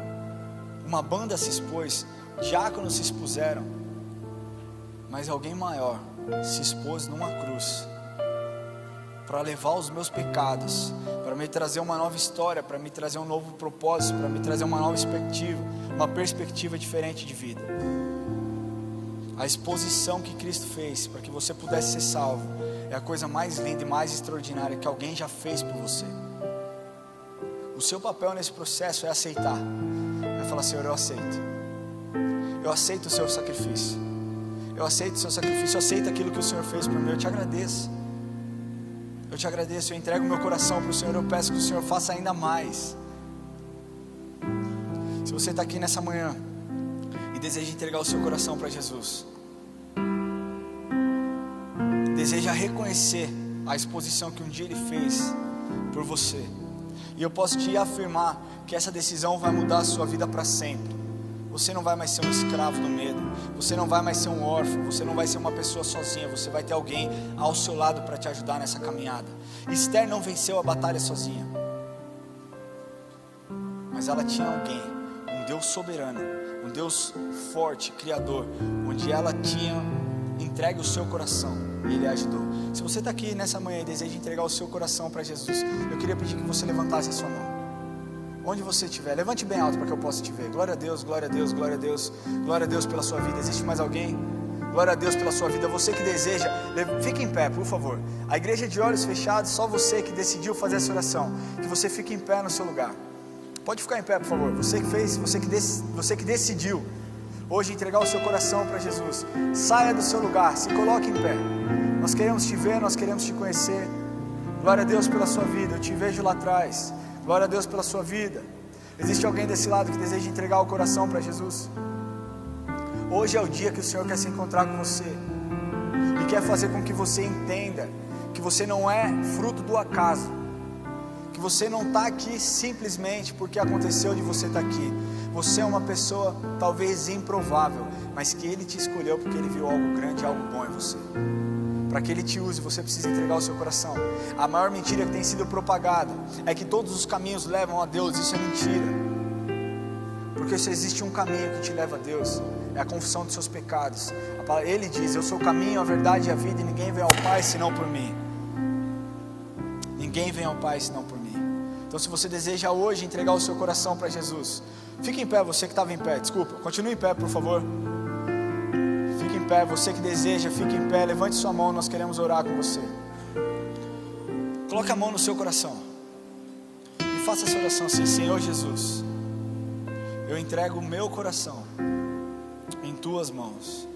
uma banda se expôs, diáconos se expuseram, mas alguém maior se expôs numa cruz para levar os meus pecados, para me trazer uma nova história, para me trazer um novo propósito, para me trazer uma nova perspectiva diferente de vida. A exposição que Cristo fez para que você pudesse ser salvo é a coisa mais linda e mais extraordinária que alguém já fez por você. O seu papel nesse processo é aceitar, é falar: Senhor, eu aceito o seu sacrifício, eu aceito o seu sacrifício, eu aceito aquilo que o Senhor fez por mim, eu te agradeço, eu entrego o meu coração para o Senhor, eu peço que o Senhor faça ainda mais. Se você está aqui nessa manhã e deseja entregar o seu coração para Jesus, deseja reconhecer a exposição que um dia Ele fez por você, e eu posso te afirmar que essa decisão vai mudar a sua vida para sempre. Você não vai mais ser um escravo do medo, você não vai mais ser um órfão, você não vai ser uma pessoa sozinha, você vai ter alguém ao seu lado para te ajudar nessa caminhada. Esther não venceu a batalha sozinha, mas ela tinha alguém, um Deus soberano, um Deus forte, criador, onde ela tinha entregue o seu coração e Ele a ajudou. Se você está aqui nessa manhã e deseja entregar o seu coração para Jesus, eu queria pedir que você levantasse a sua mão. Onde você estiver, levante bem alto para que eu possa te ver. Glória a Deus, glória a Deus, glória a Deus. Glória a Deus pela sua vida. Existe mais alguém? Glória a Deus pela sua vida. Você que deseja, fique em pé, por favor. A igreja de olhos fechados, só você que decidiu fazer essa oração, que você fique em pé no seu lugar. Pode ficar em pé, por favor. Você que fez, você que decidiu hoje entregar o seu coração para Jesus, saia do seu lugar, se coloque em pé. Nós queremos te ver, nós queremos te conhecer. Glória a Deus pela sua vida. Eu te vejo lá atrás. Glória a Deus pela sua vida. Existe alguém desse lado que deseja entregar o coração para Jesus? Hoje é o dia que o Senhor quer se encontrar com você e quer fazer com que você entenda que você não é fruto do acaso, que você não está aqui simplesmente porque aconteceu de você estar aqui. Você é uma pessoa talvez improvável, mas que Ele te escolheu porque Ele viu algo grande, algo bom em você. Para que Ele te use, você precisa entregar o seu coração. A maior mentira que tem sido propagada é que todos os caminhos levam a Deus. Isso é mentira, porque se existe um caminho que te leva a Deus, é a confissão dos seus pecados. Ele diz: eu sou o caminho, a verdade e a vida, e ninguém vem ao Pai senão por mim. Ninguém vem ao Pai senão por mim. Então, se você deseja hoje entregar o seu coração para Jesus, fique em pé. Você que estava em pé, desculpa, continue em pé, por favor. Fique em pé, você que deseja, fique em pé, levante sua mão, nós queremos orar com você. Coloque a mão no seu coração e faça essa oração assim: Senhor Jesus, eu entrego o meu coração em Tuas mãos.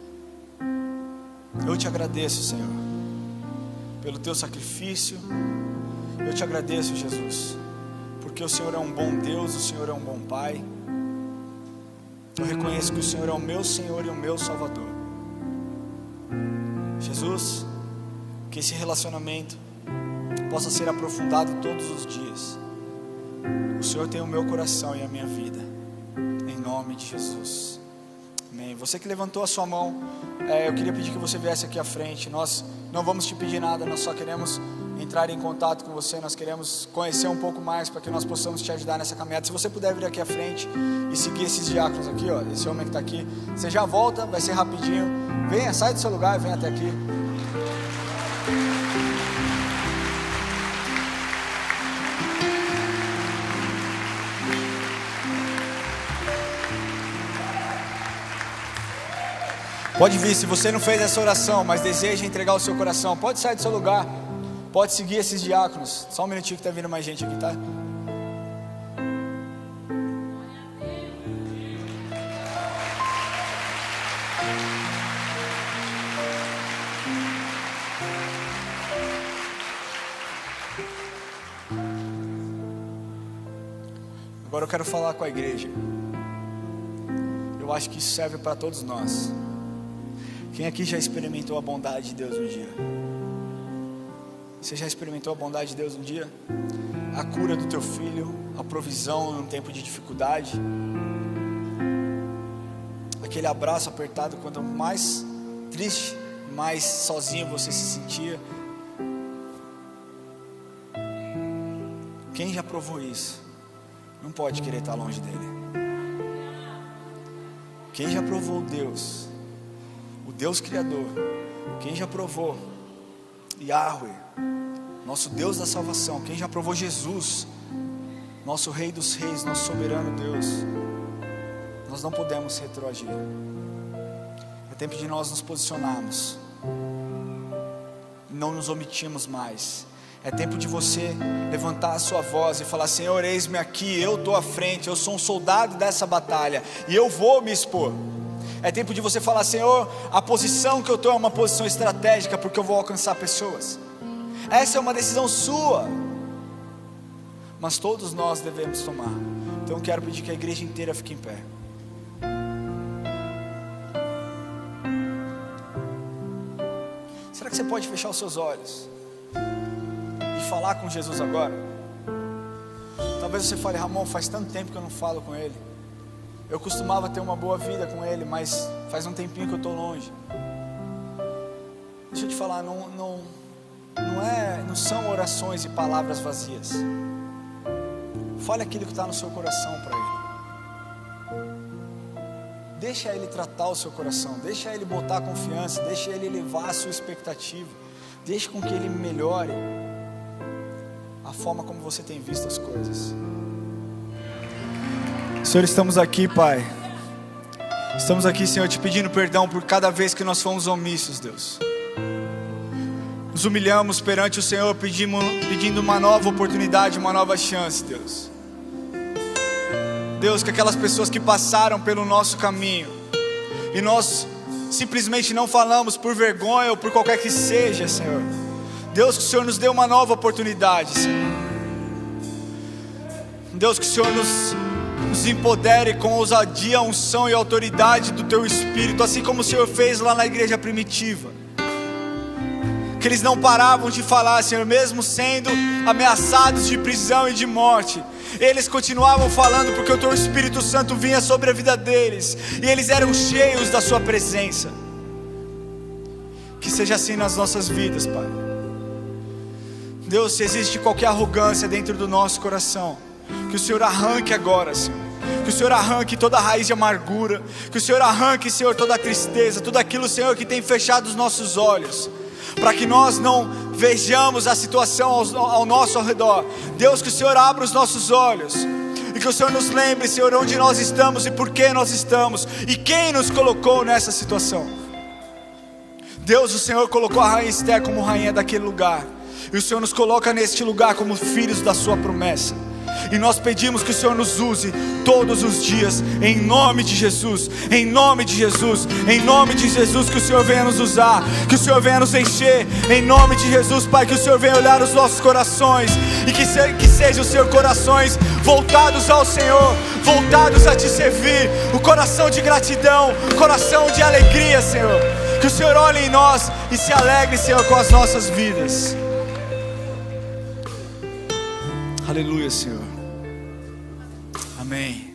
Eu te agradeço, Senhor, pelo Teu sacrifício. Eu te agradeço, Jesus, porque o Senhor é um bom Deus, o Senhor é um bom Pai. Eu reconheço que o Senhor é o meu Senhor e o meu Salvador. Jesus, que esse relacionamento possa ser aprofundado todos os dias. O Senhor tem o meu coração e a minha vida, em nome de Jesus, amém. Você que levantou a sua mão, eu queria pedir que você viesse aqui à frente. Nós não vamos te pedir nada, nós só queremos entrar em contato com você, nós queremos conhecer um pouco mais, para que nós possamos te ajudar nessa caminhada. Se você puder vir aqui à frente e seguir esses diáconos aqui, ó, esse homem que está aqui, você já volta, vai ser rapidinho. Venha, sai do seu lugar e venha até aqui. Pode vir, se você não fez essa oração, mas deseja entregar o seu coração, pode sair do seu lugar, pode seguir esses diáconos. Só um minutinho que está vindo mais gente aqui, tá? Agora eu quero falar com a igreja. Eu acho que isso serve para todos nós. Quem aqui já experimentou a bondade de Deus um dia? Você já experimentou a bondade de Deus um dia? A cura do teu filho, a provisão num tempo de dificuldade, aquele abraço apertado quando mais triste, mais sozinho você se sentia. Quem já provou isso, não pode querer estar longe dele. Quem já provou Deus, o Deus Criador, quem já provou Yahweh, nosso Deus da salvação, quem já provou Jesus, nosso Rei dos Reis, nosso soberano Deus, nós não podemos retroagir. É tempo de nós nos posicionarmos, não nos omitirmos mais. É tempo de você levantar a sua voz e falar: Senhor, eis-me aqui, eu estou à frente, eu sou um soldado dessa batalha e eu vou me expor. É tempo de você falar: Senhor, a posição que eu estou é uma posição estratégica, porque eu vou alcançar pessoas. Essa é uma decisão sua, mas todos nós devemos tomar. Então eu quero pedir que a igreja inteira fique em pé. Será que você pode fechar os seus olhos e falar com Jesus agora? Talvez você fale: Ramon, faz tanto tempo que eu não falo com Ele. Eu costumava ter uma boa vida com Ele, mas faz um tempinho que eu estou longe. Deixa eu te falar, não são orações e palavras vazias. Fale aquilo que está no seu coração para Ele. Deixa Ele tratar o seu coração, deixa Ele botar confiança, deixa Ele elevar a sua expectativa, deixa com que Ele melhore a forma como você tem visto as coisas. Senhor, estamos aqui, Pai. Estamos aqui, Senhor, te pedindo perdão por cada vez que nós fomos omissos, Deus. Nos humilhamos perante o Senhor, pedindo uma nova oportunidade, uma nova chance, Deus. Deus, que aquelas pessoas que passaram pelo nosso caminho e nós simplesmente não falamos por vergonha ou por qualquer que seja, Senhor. Deus, que o Senhor nos dê uma nova oportunidade, Senhor. Deus, que o Senhor nos empodere com ousadia, unção e autoridade do Teu Espírito, assim como o Senhor fez lá na igreja primitiva. Que eles não paravam de falar, Senhor, mesmo sendo ameaçados de prisão e de morte, eles continuavam falando, porque o Teu Espírito Santo vinha sobre a vida deles, e eles eram cheios da Sua presença. Que seja assim nas nossas vidas, Pai. Deus, se existe qualquer arrogância dentro do nosso coração, que o Senhor arranque agora, Senhor. Que o Senhor arranque toda a raiz de amargura, que o Senhor arranque, Senhor, toda a tristeza, tudo aquilo, Senhor, que tem fechado os nossos olhos, para que nós não vejamos a situação ao nosso redor. Deus, que o Senhor abra os nossos olhos, e que o Senhor nos lembre, Senhor, onde nós estamos e por que nós estamos, e quem nos colocou nessa situação. Deus, o Senhor colocou a rainha Esther como rainha daquele lugar, e o Senhor nos coloca neste lugar como filhos da sua promessa. E nós pedimos que o Senhor nos use todos os dias, em nome de Jesus, em nome de Jesus, em nome de Jesus, que o Senhor venha nos usar, que o Senhor venha nos encher, em nome de Jesus, Pai, que o Senhor venha olhar os nossos corações, e que sejam, Senhor, corações voltados ao Senhor, voltados a te servir, o coração de gratidão, o coração de alegria, Senhor. Que o Senhor olhe em nós e se alegre, Senhor, com as nossas vidas. Aleluia, Senhor. Amém.